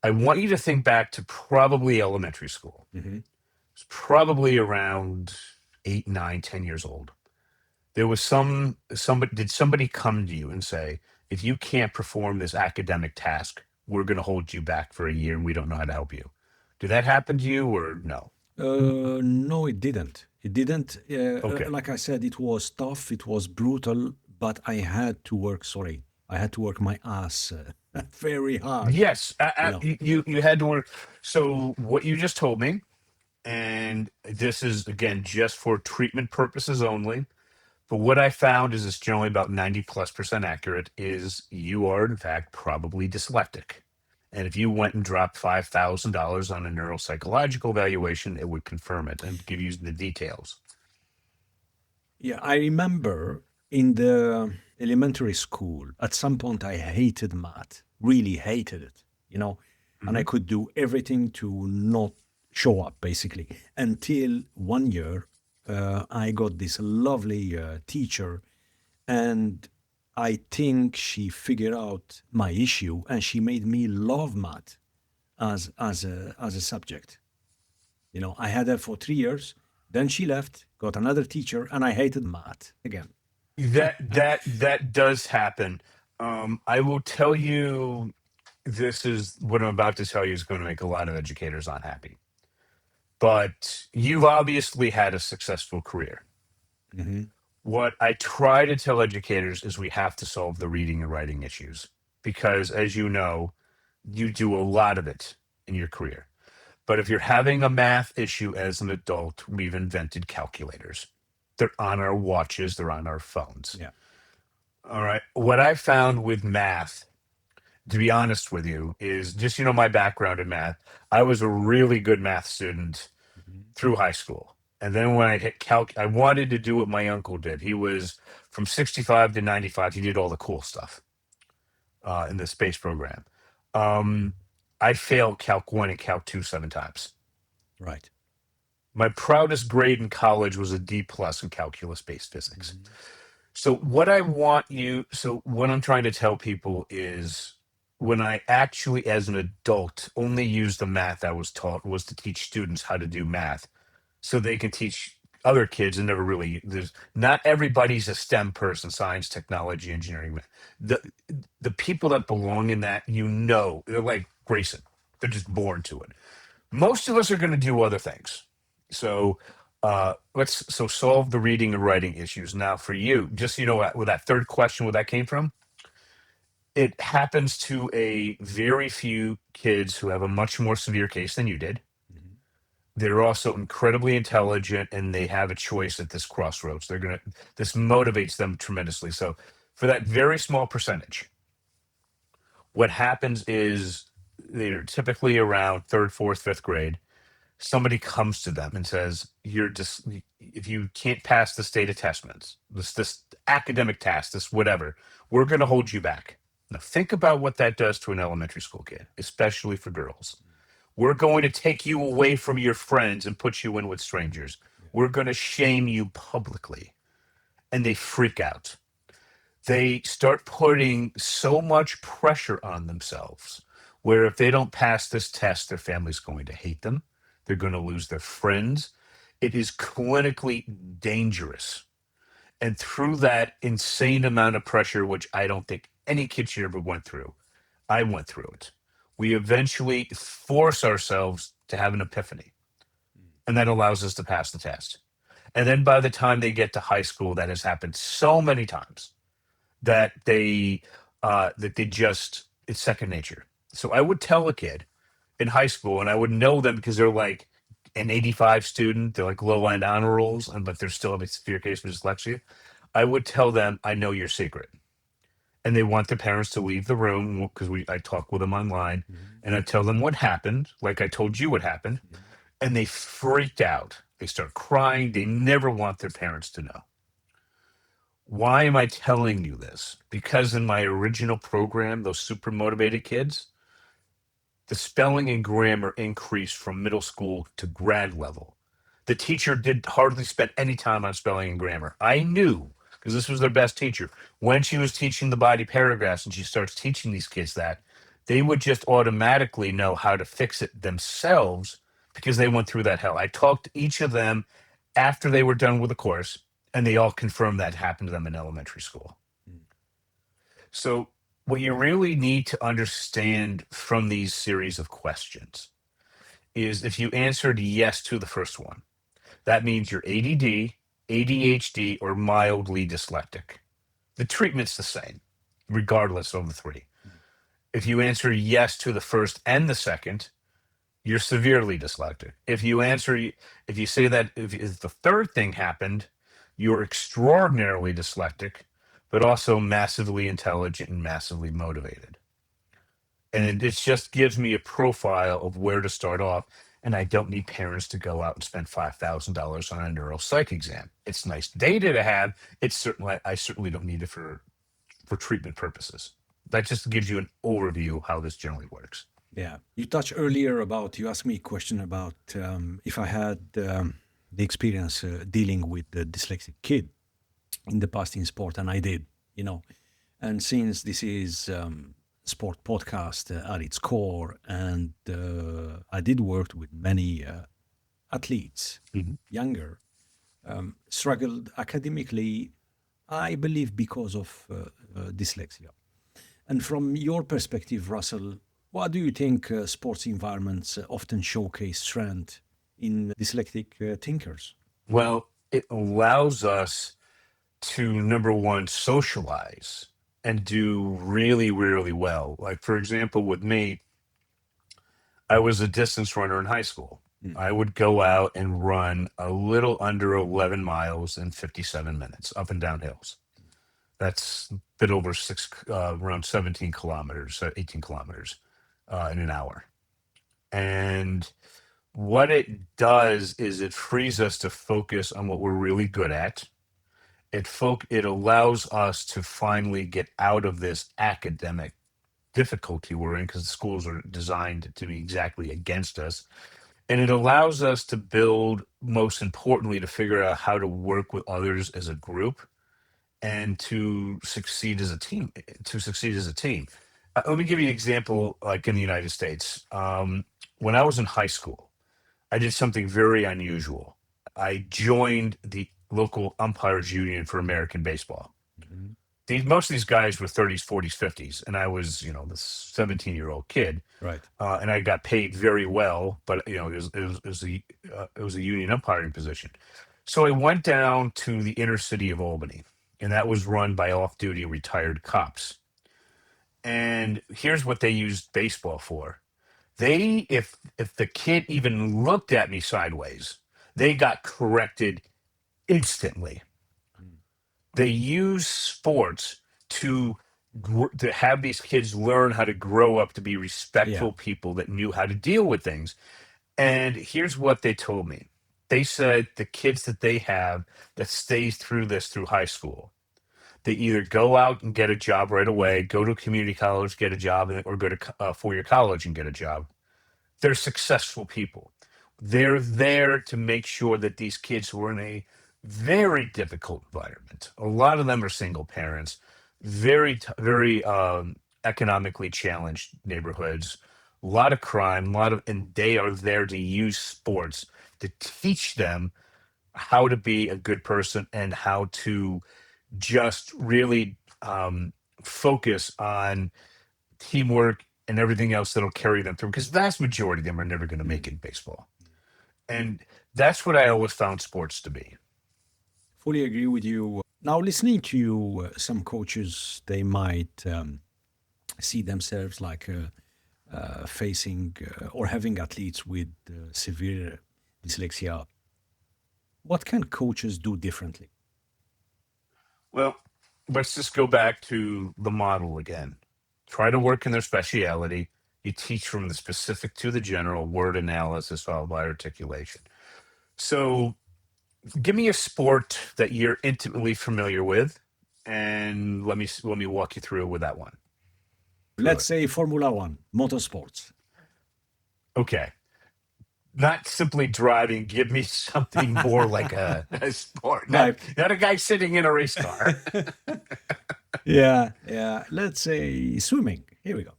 I want you to think back to probably elementary school. Mhm. It's probably around 8, 9, 10 years old. There was somebody, did somebody come to you and say, if you can't perform this academic task, we're going to hold you back for a year and we don't know how to help you? Did that happen to you or no? No, it didn't. It didn't. Okay. Like I said, it was tough. It was brutal, but I had to work. Sorry, I had to work my ass very hard. Yes, You know. you had to work. So what you just told me, and this is again just for treatment purposes only. But what I found is it's generally about 90+% accurate. Is you are in fact probably dyslexic, and if you went and dropped $5,000 on a neuropsychological evaluation, it would confirm it and give you the details. Yeah, I remember in the elementary school, at some point, I hated math, really hated it, you know, and I Hmm. could do everything to not show up, basically, until one year, I got this lovely teacher, and I think she figured out my issue, and she made me love math as a subject. You know, I had her for 3 years. Then she left, got another teacher, and I hated math again. That does happen. I will tell you, this is what I'm about to tell you is going to make a lot of educators unhappy. But you've obviously had a successful career. Hmm. What I try to tell educators is we have to solve the reading and writing issues because, as you know, you do a lot of it in your career. But if you're having a math issue as an adult, we've invented calculators. They're on our watches, they're on our phones. Yeah. All right. What I found with math, to be honest with you, is just, my background in math. I was a really good math student Mhm. through high school. And then when I hit calc, I wanted to do what my uncle did. He was from 65 to 95. He did all the cool stuff in the space program. Um, I failed Calc 1 and Calc 2 7 times. Right. My proudest grade in college was a D plus in calculus based physics. Mhm. So what I'm trying to tell people is when I actually, as an adult, only used the math I was taught was to teach students how to do math so they can teach other kids and never really there's not everybody's a STEM person, science, technology, engineering. The the people that belong in that, they're like Grayson. They're just born to it. Most of us are going to do other things. So let's solve the reading and writing issues. Now for you, just with that third question, where that came from, it happens to a very few kids who have a much more severe case than you did. Mhm. They're also incredibly intelligent and they have a choice at this crossroads. This motivates them tremendously. So for that very small percentage, what happens is they're typically around third, fourth, fifth grade. Somebody comes to them and says, "You're just if you can't pass the state assessments, this academic task, this whatever, we're going to hold you back." Now think about what that does to an elementary school kid, especially for girls. We're going to take you away from your friends and put you in with strangers. Yeah. We're going to shame you publicly. And they freak out. They start putting so much pressure on themselves where if they don't pass this test, their family's going to hate them. They're going to lose their friends. It is clinically dangerous. And through that insane amount of pressure, which I don't think any kid should ever went through, I went through it. We eventually force ourselves to have an epiphany, and that allows us to pass the test. And then by the time they get to high school, that has happened so many times that they just it's second nature. So I would tell a kid, in high school, and I would know them because they're like an 85 student. They're like low line honor rolls, but they're still have a severe case of dyslexia. I would tell them, I know your secret. And they want their parents to leave the room because I talk with them online, and I tell them what happened, like I told you what happened, and they freaked out. They start crying. They never want their parents to know. Why am I telling you this? Because in my original program, those super motivated kids, the spelling and grammar increased from middle school to grad level. The teacher did hardly spend any time on spelling and grammar. I knew, because this was their best teacher, when she was teaching the body paragraphs and she starts teaching these kids that, they would just automatically know how to fix it themselves because they went through that hell. I talked to each of them after they were done with the course, and they all confirmed that happened to them in elementary school. So what you really need to understand from these series of questions is if you answered yes to the first one, that means you're ADD, ADHD, or mildly dyslexic. The treatment's the same, regardless of the three. If you answer yes to the first and the second, you're severely dyslexic. If you say that if the third thing happened, you're extraordinarily dyslexic, but also massively intelligent and massively motivated. And it just gives me a profile of where to start off. And I don't need parents to go out and spend $5,000 on a neuropsych exam. It's nice data to have. I certainly don't need it for treatment purposes. That just gives you an overview of how this generally works. Yeah. You touched earlier you asked me a question about if I had the experience dealing with the dyslexic kid in the past in sport, and I did, And since this is sport podcast at its core, and I did work with many athletes, younger, struggled academically, I believe because of dyslexia. And from your perspective, Russell, what do you think sports environments often showcase strength in dyslexic thinkers? Well, it allows us to, number one, socialize and do really, really well. Like, for example, with me, I was a distance runner in high school. I would go out and run a little under 11 miles in 57 minutes up and down hills. That's a bit over around 17 kilometers, 18 kilometers in an hour. And what it does is it frees us to focus on what we're really good at. It allows us to finally get out of this academic difficulty we're in, because the schools are designed to be exactly against us. And it allows us to build, most importantly, to figure out how to work with others as a group and to succeed as a team. Let me give you an example, like in the United States. When I was in high school, I did something very unusual. I joined the local umpires union for American baseball. Most of these guys were 30s, 40s, 50s, and I was, the 17-year-old kid. Right. And I got paid very well, but it was a union umpiring position. So I went down to the inner city of Albany, and that was run by off-duty retired cops. And here's what they used baseball for. If the kid even looked at me sideways, they got corrected instantly. They use sports to have these kids learn how to grow up to be respectful people that knew how to deal with things. And here's what they told me. They said the kids that they have that stays through high school, they either go out and get a job right away, go to community college, get a job, or go to four-year college and get a job. They're successful people. They're there to make sure that these kids who are in a very difficult environment, a lot of them are single parents, very economically challenged neighborhoods, a lot of crime, and they are there to use sports to teach them how to be a good person and how to just really focus on teamwork and everything else that'll carry them through, because vast majority of them are never going to make it in baseball. And that's what I always found sports to be. Fully agree with you. Now, listening to you, some coaches, they might see themselves like facing or having athletes with severe dyslexia, what can coaches do differently? Well, let's just go back to the model again. Try to work in their speciality. You teach from the specific to the general, word analysis followed by articulation. So give me a sport that you're intimately familiar with, and let me walk you through with that one. Let's say Formula One, motorsports. Okay. Not simply driving, give me something more like a sport. Not, Like, not a guy sitting in a race car. yeah, yeah. Let's say swimming. Here we go.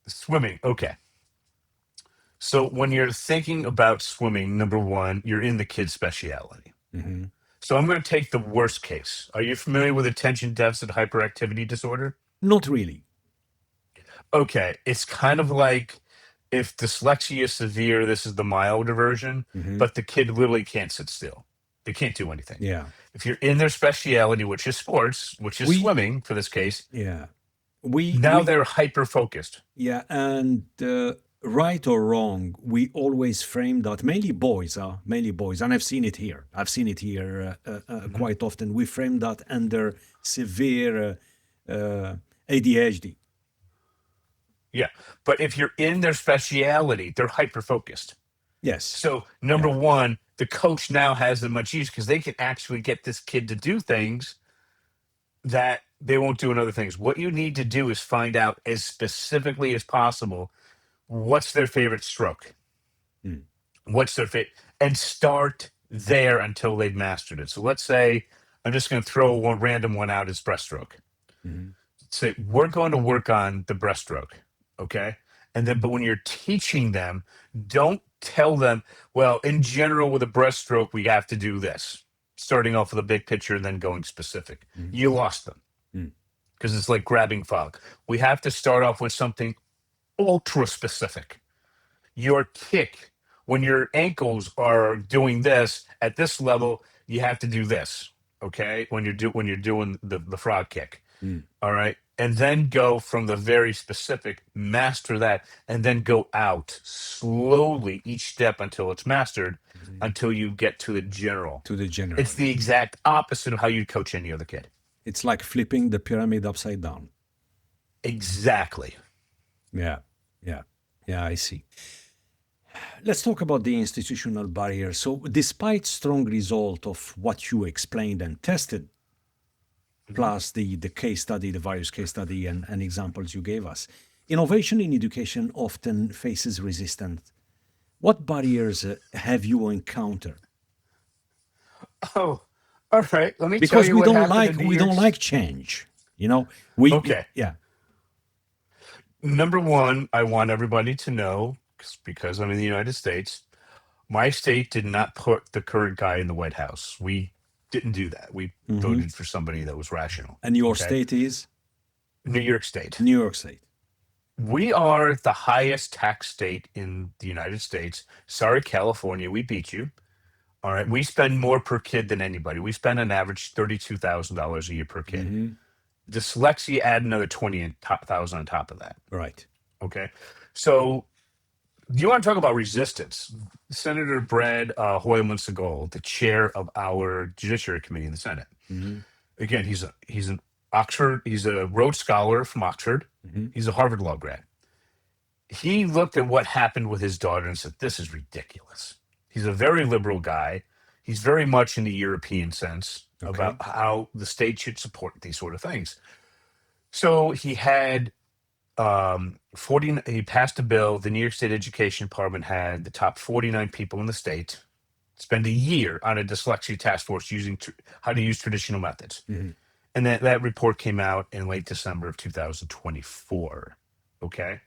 Swimming. Okay. So when you're thinking about swimming, number one, you're in the kid's speciality. Hmm. So I'm going to take the worst case. Are you familiar with attention deficit hyperactivity disorder? Not really. Okay. It's kind of like if dyslexia is severe, this is the milder version, Hmm. but the kid literally can't sit still. They can't do anything. Yeah. If you're in their speciality, which is sports, which is We, swimming for this case, yeah. now they're hyper focused. Yeah. And right or wrong, we always frame that, mainly boys. And I've seen it here. Quite often. We frame that under severe ADHD. Yeah. But if you're in their speciality, they're hyper focused. Yes. So, number one, the coach now has it much easier because they can actually get this kid to do things that they won't do in other things. What you need to do is find out as specifically as possible what's their favorite stroke, Mm. what's their favorite, and start there until they've mastered it. So, let's say I'm just going to throw one random one out as breaststroke. Mhm. Say, we're going to work on the breaststroke, okay? And then, but when you're teaching them, don't tell them, well, in general, with a breaststroke, we have to do this, starting off with a big picture and then going specific. Mhm. You lost them Mm. because it's like grabbing fog. We have to start off with something ultra specific. Your kick, when your ankles are doing this at this level, you have to do this, okay? When you're doing the frog kick. Mm. All right. And then go from the very specific, master that, and then go out slowly each step until it's mastered, until you get to the general. To the general. It's the exact opposite of how you coach any other kid. It's like flipping the pyramid upside down. Exactly. Yeah, I see. Let's talk about the institutional barrier. So, despite strong result of what you explained and tested, plus the case study, the various case study and examples you gave us, innovation in education often faces resistance. What barriers have you encountered? Oh, all right. Let me tell Because you we what don't happened like in New we don't York. like change. You know, we Okay. yeah. Number one, I want everybody to know, because I'm in the United States, my state did not put the current guy in the White House. We didn't do that. We Mhm. voted for somebody that was rational. And your Okay? state is New York State. New York State. We are the highest tax state in the United States. Sorry, California, we beat you. All right. We spend more per kid than anybody. We spend an average $32,000 a year per kid. Mhm. Dyslexia, add another 20,000 on top of that. Right. Okay. So you want to talk about resistance? Senator Brad Hoylman Segal, the chair of our Judiciary Committee in the Senate. Mhm. Again, he's an Oxford. He's a Rhodes Scholar from Oxford. Mhm. He's a Harvard Law grad. He looked at what happened with his daughter and said, "This is ridiculous." He's a very liberal guy. He's very much in the European sense about how the state should support these sort of things. So he had 40. He passed a bill. The New York State Education Department had the top 49 people in the state spend a year on a dyslexia task force using how to use traditional methods. Mhm. And that report came out in late December of 2024. Okay.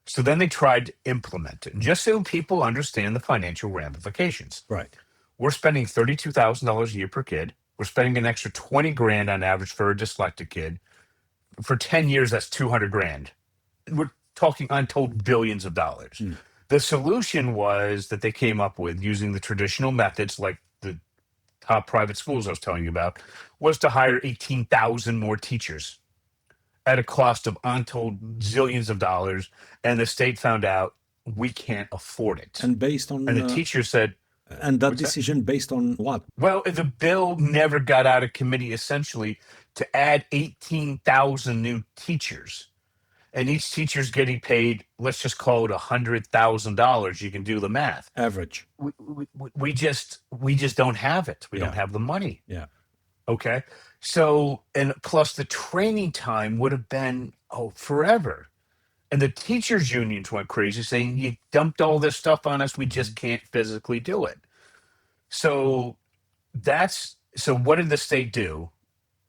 So then they tried to implement it. And just so people understand the financial ramifications, Right. we're spending $32,000 a year per kid. We're spending an extra 20 grand on average for a dyslexic kid. For 10 years, that's 200 grand. We're talking untold billions of dollars. Mm. The solution was that they came up with using the traditional methods, like the top private schools I was telling you about, was to hire 18,000 more teachers. at a cost of untold zillions of dollars, and the state found out we can't afford it. And based And on the teacher said, and that what's that? decision based on what? Well, the bill never got out of committee, essentially, to add 18,000 new teachers. And each teacher's getting paid, let's just call it $100,000. You can do the math. Average. We just don't have it. We Yeah. don't have the money. Yeah. Okay. So, and plus the training time would have been, forever. And the teachers' unions went crazy saying, you dumped all this stuff on us. We just can't physically do it. So so what did the state do?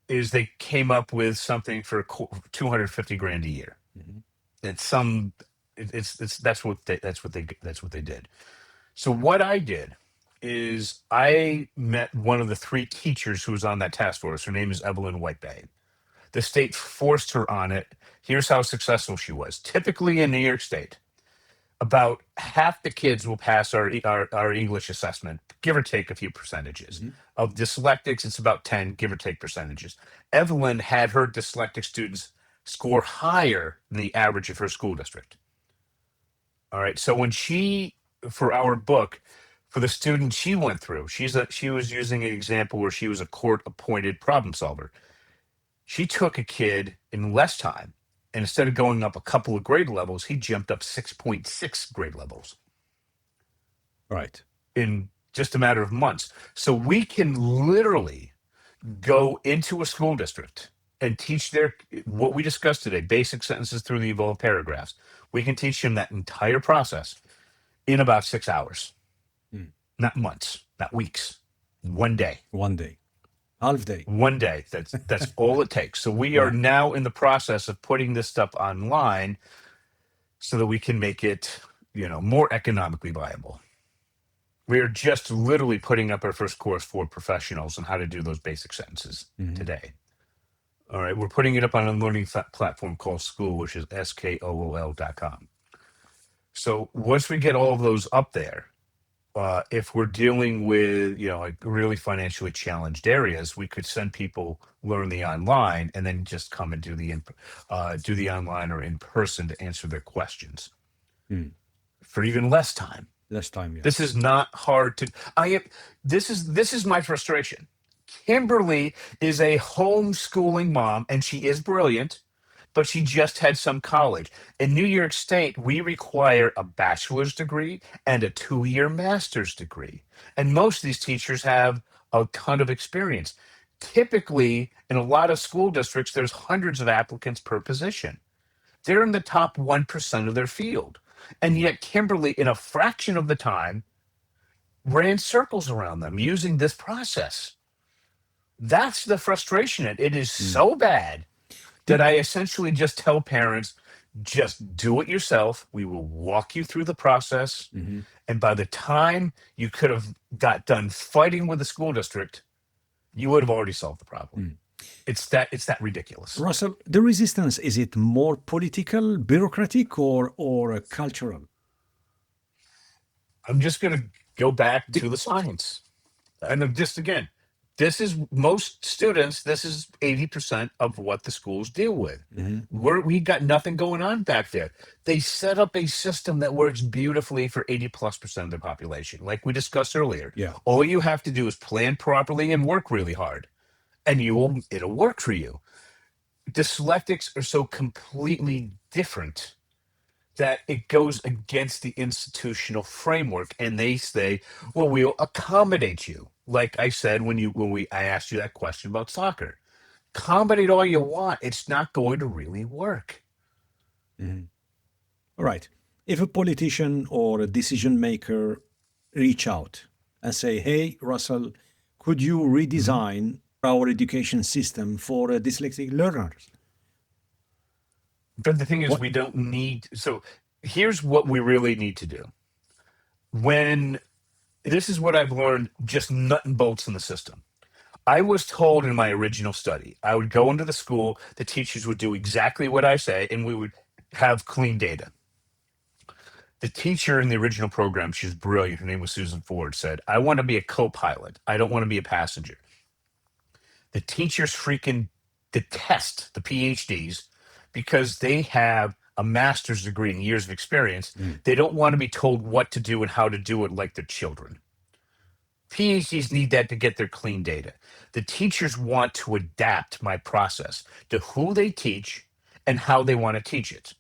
Is they came up with something for 250 grand a year. Mhm. That's what they did. So what I did is I met one of the three teachers who was on that task force. Her name is Evelyn Whitebay. The state forced her on it. Here's how successful she was. Typically in New York State, about half the kids will pass our English assessment, give or take a few percentages. Mhm. Of dyslexics, it's about 10, give or take percentages. Evelyn had her dyslexic students score higher than the average of her school district. All right. So when for our book, for the student she went through, she was using an example where she was a court-appointed problem solver. She took a kid in less time, and instead of going up a couple of grade levels, he jumped up 6.6 grade levels Right. in just a matter of months. So we can literally go into a school district and teach what we discussed today, basic sentences through the evolved paragraphs. We can teach them that entire process in about 6 hours, not months, not weeks, one day. 1 day. Half day. One day. That's all it takes. So we are now in the process of putting this stuff online so that we can make it, more economically viable. We are just literally putting up our first course for professionals on how to do those basic sentences today. All right. We're putting it up on a learning platform called School, which is SKOOL.com. So once we get all of those up there, if we're dealing with, like really financially challenged areas, we could send people learn the online and then just come and do the online or in person to answer their questions for even less time. Less time. Yeah. This is not hard to. This is my frustration. Kimberly is a homeschooling mom, and she is brilliant, but she just had some college. In New York State, we require a bachelor's degree and a 2-year master's degree. And most of these teachers have a ton of experience. Typically, in a lot of school districts, there's hundreds of applicants per position. They're in the top 1% of their field. And yet Kimberly, in a fraction of the time, ran circles around them using this process. That's the frustration. It is so bad that I essentially just tell parents, just do it yourself. We will walk you through the process. And by the time you could have got done fighting with the school district, you would have already solved the problem. It's that ridiculous. Russell, the resistance, is it more political, bureaucratic, or cultural? I'm just going to go back to the science. And just again, this is most students, this is 80% of what the schools deal with. We got nothing going on back there. They set up a system that works beautifully for 80+% of the population, like we discussed earlier. Yeah. All you have to do is plan properly and work really hard, and it'll work for you. Dyslexics are so completely different that it goes against the institutional framework, and they say, well, we'll accommodate you. Like I said, I asked you that question about soccer, accommodate all you want. It's not going to really work. All right. If a politician or a decision maker reach out and say, hey, Russell, could you redesign our education system for dyslexic learners? But the thing is, we don't need. So here's what we really need to do. This is what I've learned, just nut and bolts in the system. I was told in my original study, I would go into the school, the teachers would do exactly what I say, and we would have clean data. The teacher in the original program, she's brilliant, her name was Susan Ford, said, I want to be a co-pilot. I don't want to be a passenger. The teachers freaking detest the PhDs because they have a master's degree and years of experience. Mm. They don't want to be told what to do and how to do it like their children. PhDs need that to get their clean data. The teachers want to adapt my process to who they teach and how they want to teach it.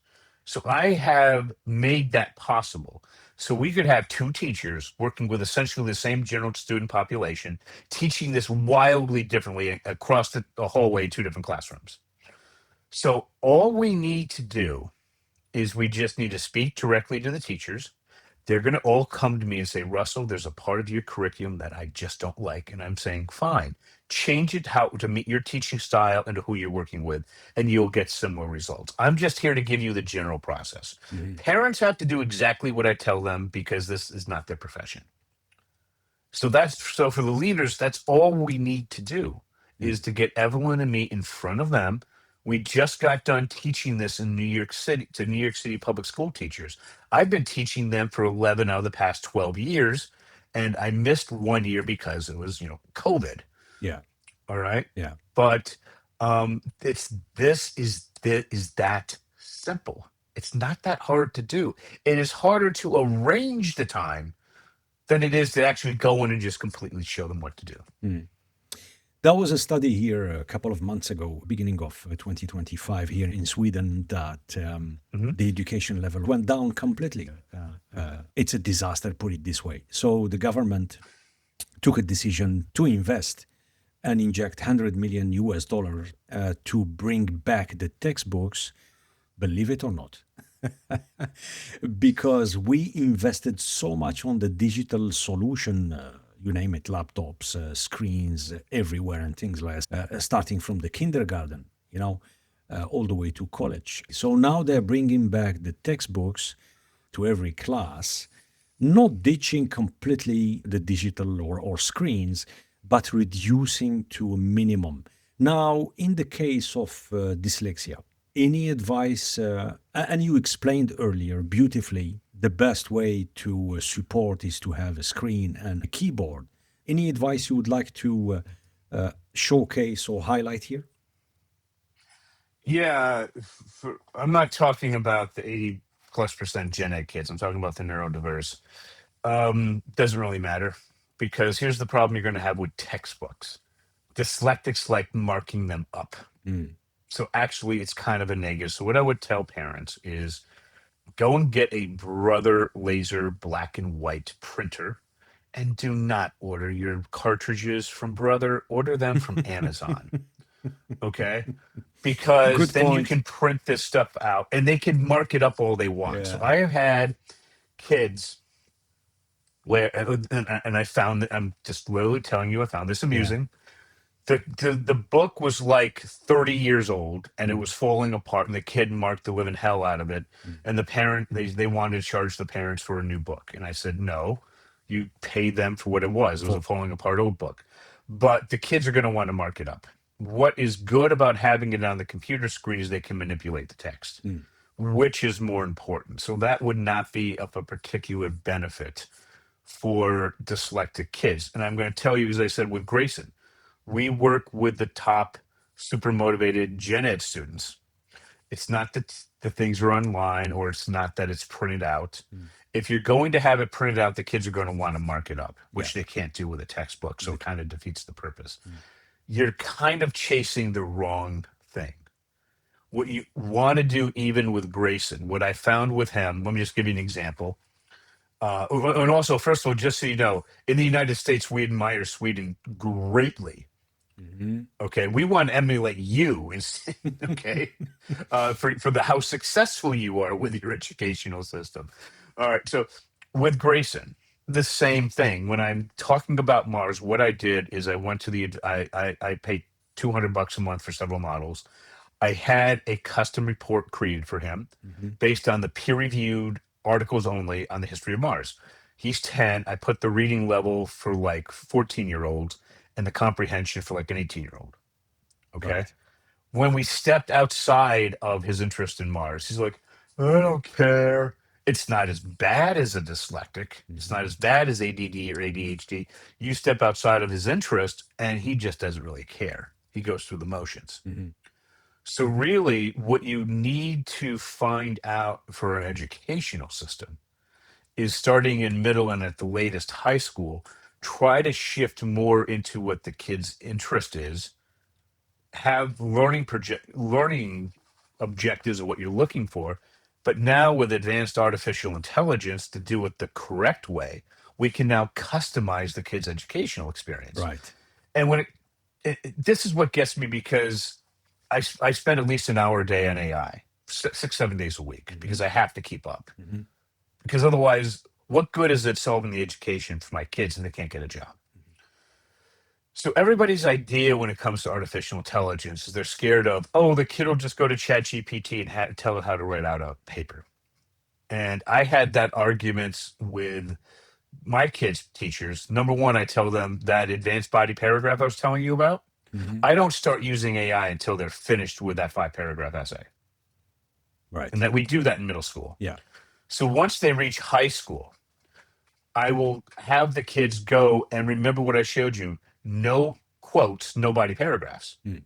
So I have made that possible. So we could have two teachers working with essentially the same general student population, teaching this wildly differently across the hallway in two different classrooms. So all we need to do is we just need to speak directly to the teachers. They're going to all come to me and say, Russell, there's a part of your curriculum that I just don't like. And I'm saying, fine, change it how to meet your teaching style and who you're working with, and you'll get similar results. I'm just here to give you the general process. Mhm. Parents have to do exactly what I tell them because this is not their profession. So for the leaders, that's all we need to do Mm. is to get Evelyn and me in front of them. We just got done teaching this in New York City to New York City public school teachers. I've been teaching them for 11 out of the past 12 years, and I missed 1 year because it was, COVID. Yeah. All right. Yeah. But is that simple. It's not that hard to do. It is harder to arrange the time than it is to actually go in and just completely show them what to do. Mm. There was a study here a couple of months ago, beginning of 2025 here in Sweden, that Mhm. the education level went down completely. It's a disaster, put it this way. So the government took a decision to invest and inject 100 million US dollars to bring back the textbooks, believe it or not. Because we invested so much on the digital solution, you name it, laptops, screens everywhere, and things like that, starting from the kindergarten, all the way to college. So now they're bringing back the textbooks to every class, not ditching completely the digital or screens, but reducing to a minimum. Now, in the case of dyslexia, any advice? And you explained earlier beautifully the best way to support is to have a screen and a keyboard. Any advice you would like to showcase or highlight here? Yeah, I'm not talking about the 80+% Gen Ed kids. I'm talking about the neurodiverse. Doesn't really matter because here's the problem you're going to have with textbooks. Dyslexics like marking them up. Mm. So actually, it's kind of a negative. So what I would tell parents is go and get a Brother laser black and white printer, and do not order your cartridges from Brother. Order them from Amazon. Okay, because Good then you point. can print this stuff out and they can mark it up all they want. So Yeah. I have had kids where, and I found that I'm just literally telling you, I found this Yeah. amusing. The book was like 30 years old and it Mm. was falling apart, and the kid marked the living hell out of it. Mm. And the parent, they wanted to charge the parents for a new book. And I said, no, you pay them for what it was. It was a For, falling apart old book. But the kids are going to want to mark it up. What is good about having it on the computer screen is they can manipulate the text, mm. which is more important. So that would not be of a particular benefit for dyslexic kids. And I'm going to tell you, as I said with Grayson, we work with the top super motivated gen ed students. It's not that the things are online, or it's not that it's printed out. Mm. If you're going to have it printed out, the kids are going to want to mark it up, Yeah. which they can't do with a textbook. So it kind of defeats the purpose. Mm. You're kind of chasing the wrong thing. What you want to do, even with Grayson, what I found with him, let me just give you an example. And also, first of all, just so you know, in the United States, we admire Sweden greatly. Mhm. Okay, we want to emulate you, okay, for how successful you are with your educational system. All right, so with Grayson, the same thing. When I'm talking about Mars, what I did is I went to I paid $200 a month for several models. I had a custom report created for him Mhm. based on the peer-reviewed articles only on the history of Mars. He's 10. I put the reading level for like 14-year-olds and the comprehension for like an 18-year-old. Okay. Right. When we stepped outside of his interest in Mars, he's like, I don't care. It's not as bad as a dyslexic. It's not as bad as ADD or ADHD. You step outside of his interest and he just doesn't really care. He goes through the motions. Mhm. So really, what you need to find out for an educational system is starting in middle and at the latest high school, try to shift more into what the kid's interest is, have learning objectives of what you're looking for. But now with advanced artificial intelligence to do it the correct way, we can now customize the kid's educational experience. Right. And when this is what gets me, because I spend at least an hour a day on AI, 6, 7 days a week, because I have to keep up. Mhm. Because otherwise, what good is it solving the education for my kids and they can't get a job? So everybody's idea when it comes to artificial intelligence is they're scared of, oh, the kid will just go to ChatGPT and tell it how to write out a paper. And I had that arguments with my kids' teachers. Number one, I tell them that advanced body paragraph I was telling you about, Mhm. I don't start using AI until they're finished with that 5-paragraph essay. Right. And that we do that in middle school. Yeah. So once they reach high school, I will have the kids go and remember what I showed you. No quotes, no body paragraphs. Mm.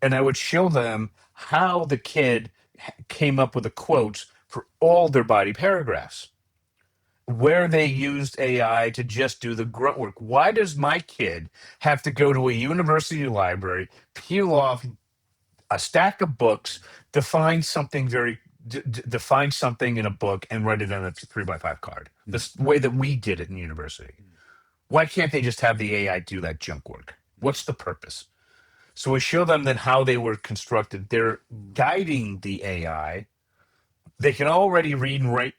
And I would show them how the kid came up with the quotes for all their body paragraphs, where they used AI to just do the grunt work. Why does my kid have to go to a university library, peel off a stack of books, define something define something in a book and write it on a 3x5 card? The way that we did it in university. Why can't they just have the AI do that junk work? What's the purpose? So we show them that how they were constructed. They're guiding the AI. They can already read and write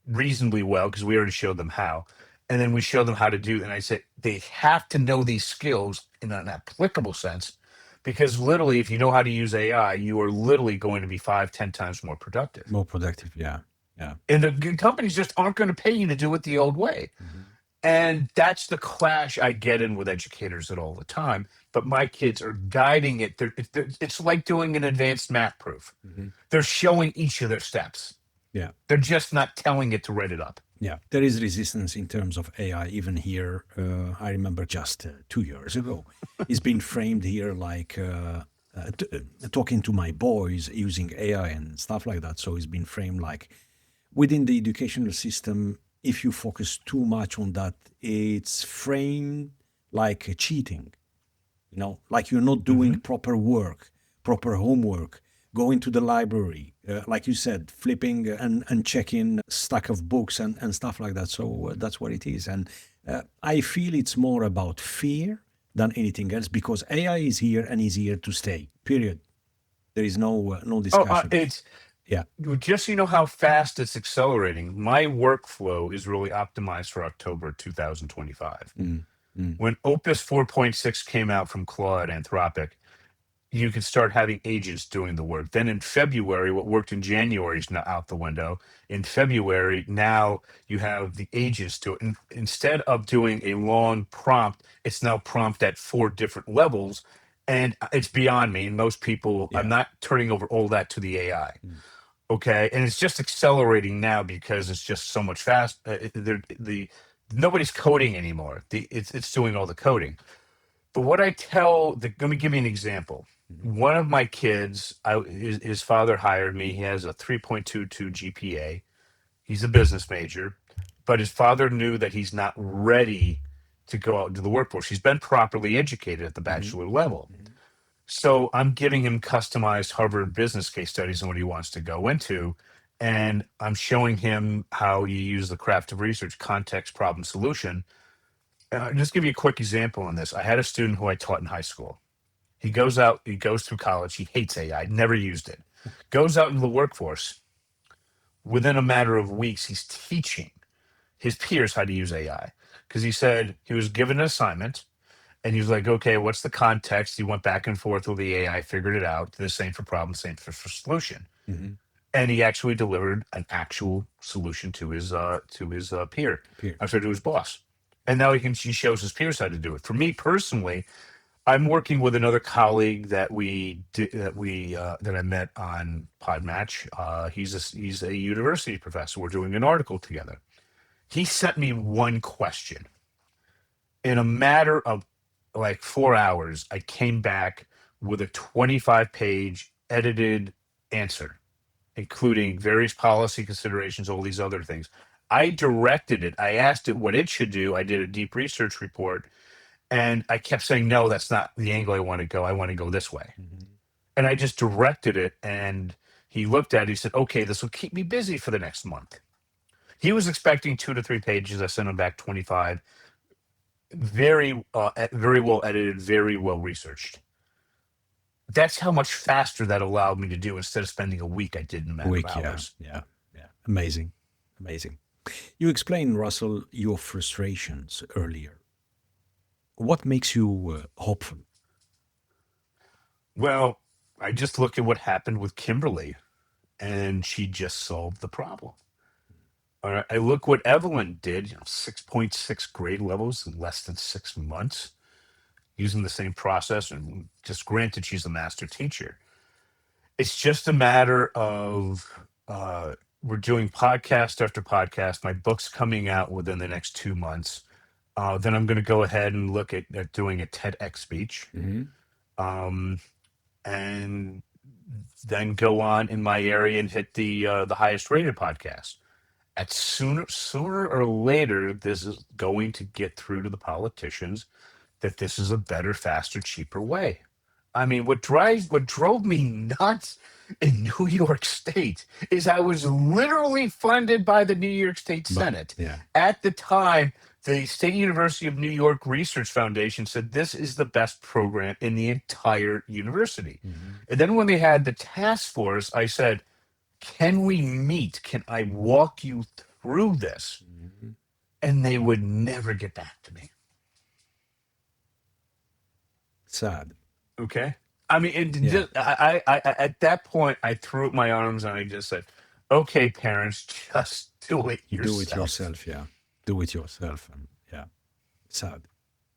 reasonably well because we already showed them how. And then we show them how to do. And I say they have to know these skills in an applicable sense, because literally, if you know how to use AI, you are literally going to be 5, 10 times more productive. More productive. Yeah. Yeah. And the companies just aren't going to pay you to do it the old way. Mhm. And that's the clash I get in with educators at all the time. But my kids are guiding it. It's like doing an advanced math proof. Mhm. They're showing each of their steps. Yeah. They're just not telling it to write it up. Yeah, there is resistance in terms of AI even here. I remember just 2 years ago, it's been framed here like talking to my boys using AI and stuff like that. So it's been framed like within the educational system, if you focus too much on that, it's framed like cheating. Like you're not doing proper work, proper homework, going to the library, like you said, flipping and checking stack of books and stuff like that. So that's what it is. And I feel it's more about fear than anything else, because AI is here and is here to stay, period. There is no discussion. It's Yeah. just so you know how fast it's accelerating. My workflow is really optimized for October 2025. Mm, mm, When Opus 4.6 came out from Claude Anthropic, you can start having agents doing the work. Then in February, what worked in January is now out the window. In February, now you have the agents do it. And instead of doing a long prompt, it's now prompt at 4 different levels. And it's beyond me. And most people, Yeah. I'm not turning over all that to the AI. Mm. Okay. And it's just accelerating now because it's just so much fast. Nobody's coding anymore. It's doing all the coding. But what I let me give you an example. One of my kids, his father hired me. He has a 3.22 GPA. He's a business major, but his father knew that he's not ready to go out into the workforce. He's been properly educated at the bachelor level. So I'm giving him customized Harvard business case studies on what he wants to go into. And I'm showing him how you use the craft of research, context, problem, solution. Just give you a quick example on this. I had a student who I taught in high school. He goes through college. He hates AI, never used it. Goes out into the workforce. Within a matter of weeks, he's teaching his peers how to use AI. Because he said he was given an assignment and he was like, okay, what's the context? He went back and forth with the AI, figured it out. The same for problem, same for solution. Mhm. And he actually delivered an actual solution to his peer. Peer. I'm sorry, to his boss. And now he shows his peers how to do it. For me personally, I'm working with another colleague that I met on Podmatch. He's a university professor. We're doing an article together. He sent me one question. In a matter of like 4 hours, I came back with a 25-page edited answer, including various policy considerations, all these other things. I directed it. I asked it what it should do. I did a deep research report, and I kept saying, no, that's not the angle I want to go. I want to go this way. And I just directed it, and he looked at it. He said, okay, this will keep me busy for the next month. He was expecting 2 to 3 pages. I sent him back 25. Very well edited, very well researched. That's how much faster that allowed me to do. Instead of spending a week, I did in a matter of hours. Yeah. Amazing. You explained, Russell, your frustrations earlier. What makes you hopeful? Well, I just look at what happened with Kimberly, and she just solved the problem. All right, I look what Evelyn did, 6.6 grade levels in less than 6 months, using the same process, and just granted she's a master teacher. It's just a matter of we're doing podcast after podcast. My book's coming out within the next 2 months. Then I'm going to go ahead and look at doing a TEDx speech, and then go on in my area and hit the highest rated podcast. At sooner or later, this is going to get through to the politicians that this is a better, faster, cheaper way. I mean, what drove me nuts in New York State is I was literally funded by the New York State Senate. At the time, the State University of New York Research Foundation said this is the best program in the entire university. And then when they had the task force, I said, can we meet? Can I walk you through this? And they would never get back to me. Sad. Okay. I mean, I at that point, I threw up my arms and I just said, okay, parents, just do it yourself. Do it yourself, yeah. Do it yourself. Yeah. Sad.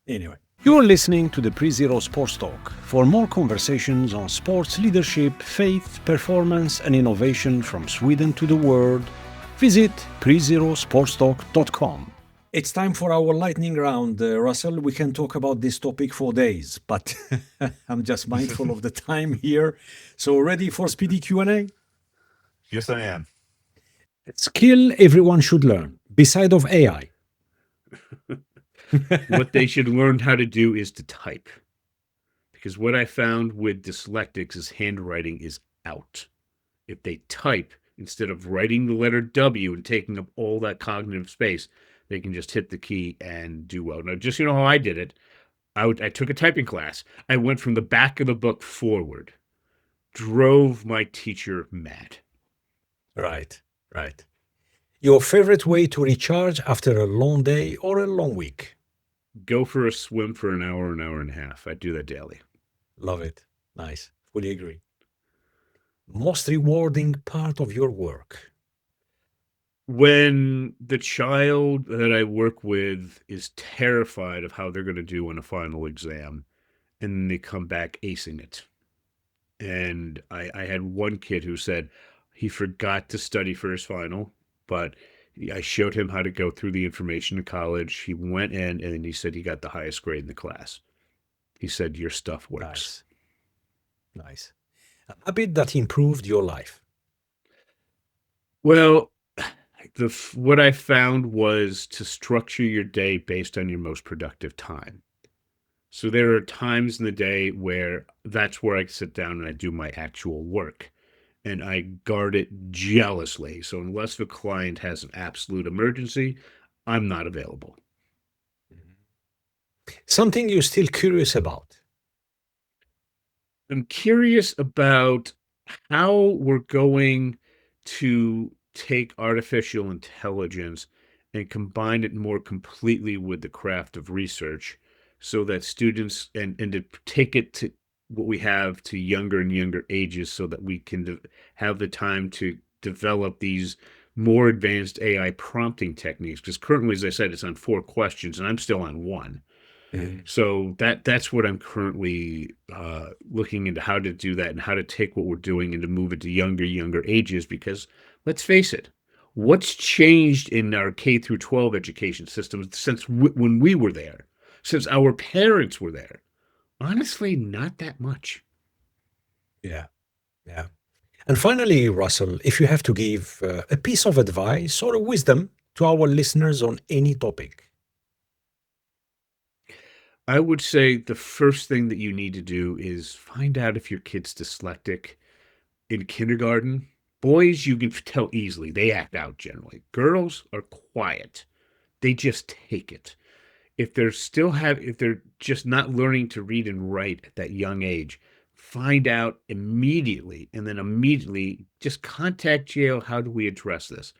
Anyway. You're listening to the Pre-Zero Sports Talk. For more conversations on sports leadership, faith, performance, and innovation from Sweden to the world, visit prezerosportstalk.com. It's time for our lightning round. Russell, we can talk about this topic for days, but I'm just mindful of the time here. So ready for speedy Q&A? Yes, I am. Skill everyone should learn, beside of AI. What they should learn how to do is to type. Because what I found with dyslexics is handwriting is out. If they type, instead of writing the letter W and taking up all that cognitive space, they can just hit the key and do well. Now, just how I did it, I took a typing class. I went from the back of the book forward. Drove my teacher mad. Right. Your favorite way to recharge after a long day or a long week? Go for a swim for an hour and a half. I do that daily. Love it. Nice. Fully agree. Most rewarding part of your work? When the child that I work with is terrified of how they're going to do on a final exam, and they come back acing it. And I had one kid who said he forgot to study for his final, but I showed him how to go through the information in college. He went in and he said he got the highest grade in the class. He said, your stuff works. Nice. A habit that improved your life? Well, what I found was to structure your day based on your most productive time. So there are times in the day where that's where I sit down and I do my actual work. And I guard it jealously. So unless the client has an absolute emergency, I'm not available. Something you're still curious about? I'm curious about how we're going to take artificial intelligence and combine it more completely with the craft of research so that students, and to take it to what we have to younger and younger ages so that we can have the time to develop these more advanced AI prompting techniques. Because currently, as I said, it's on 4 questions and I'm still on 1. So that's what I'm currently looking into, how to do that and how to take what we're doing and to move it to younger ages. Because let's face it, what's changed in our K through 12 education systems since when we were there, since our parents were there? Honestly, not that much. Yeah. Yeah. And finally, Russell, if you have to give a piece of advice or a wisdom to our listeners on any topic. I would say the first thing that you need to do is find out if your kid's dyslexic in kindergarten. Boys, you can tell easily. They act out generally. Girls are quiet. They just take it. If they're just not learning to read and write at that young age, find out immediately and then immediately just contact jail. How do we address this?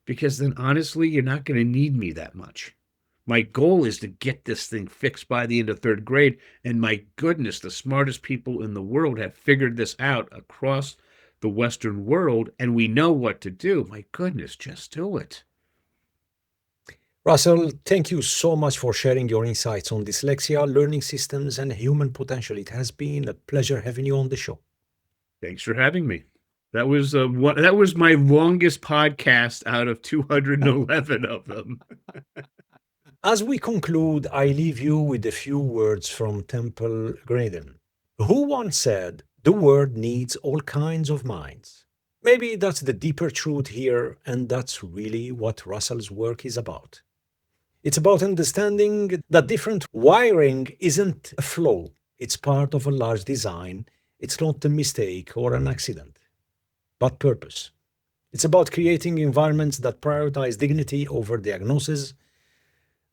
Because then honestly, you're not going to need me that much. My goal is to get this thing fixed by the end of third grade. And my goodness, the smartest people in the world have figured this out across the Western world, and we know what to do. My goodness, just do it. Russell, thank you so much for sharing your insights on dyslexia, learning systems, and human potential. It has been a pleasure having you on the show. Thanks for having me. That was my longest podcast out of 211 of them. As we conclude, I leave you with a few words from Temple Grandin, who once said, "The world needs all kinds of minds." Maybe that's the deeper truth here, and that's really what Russell's work is about. It's about understanding that different wiring isn't a flaw, it's part of a large design. It's not a mistake or an accident, but purpose. It's about creating environments that prioritize dignity over diagnosis.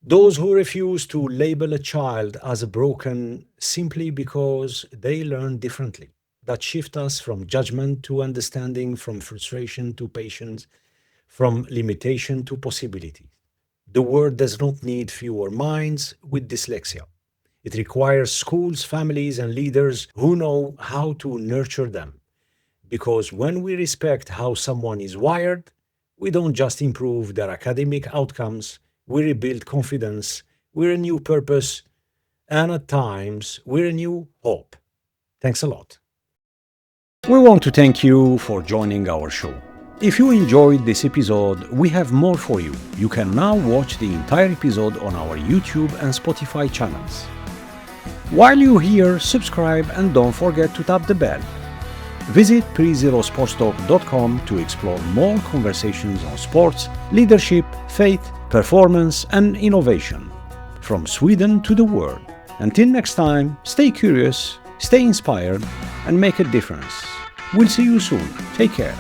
Those who refuse to label a child as broken simply because they learn differently, that shift us from judgment to understanding, from frustration to patience, from limitation to possibility. The world does not need fewer minds with dyslexia. It requires schools, families, and leaders who know how to nurture them. Because when we respect how someone is wired, we don't just improve their academic outcomes, we rebuild confidence, we renew purpose, and at times we renew hope. Thanks a lot. We want to thank you for joining our show. If you enjoyed this episode, we have more for you. You can now watch the entire episode on our YouTube and Spotify channels. While you're here, subscribe and don't forget to tap the bell. Visit prezerosportstalk.com to explore more conversations on sports, leadership, faith, performance, and innovation. From Sweden to the world. Until next time, stay curious, stay inspired, and make a difference. We'll see you soon. Take care.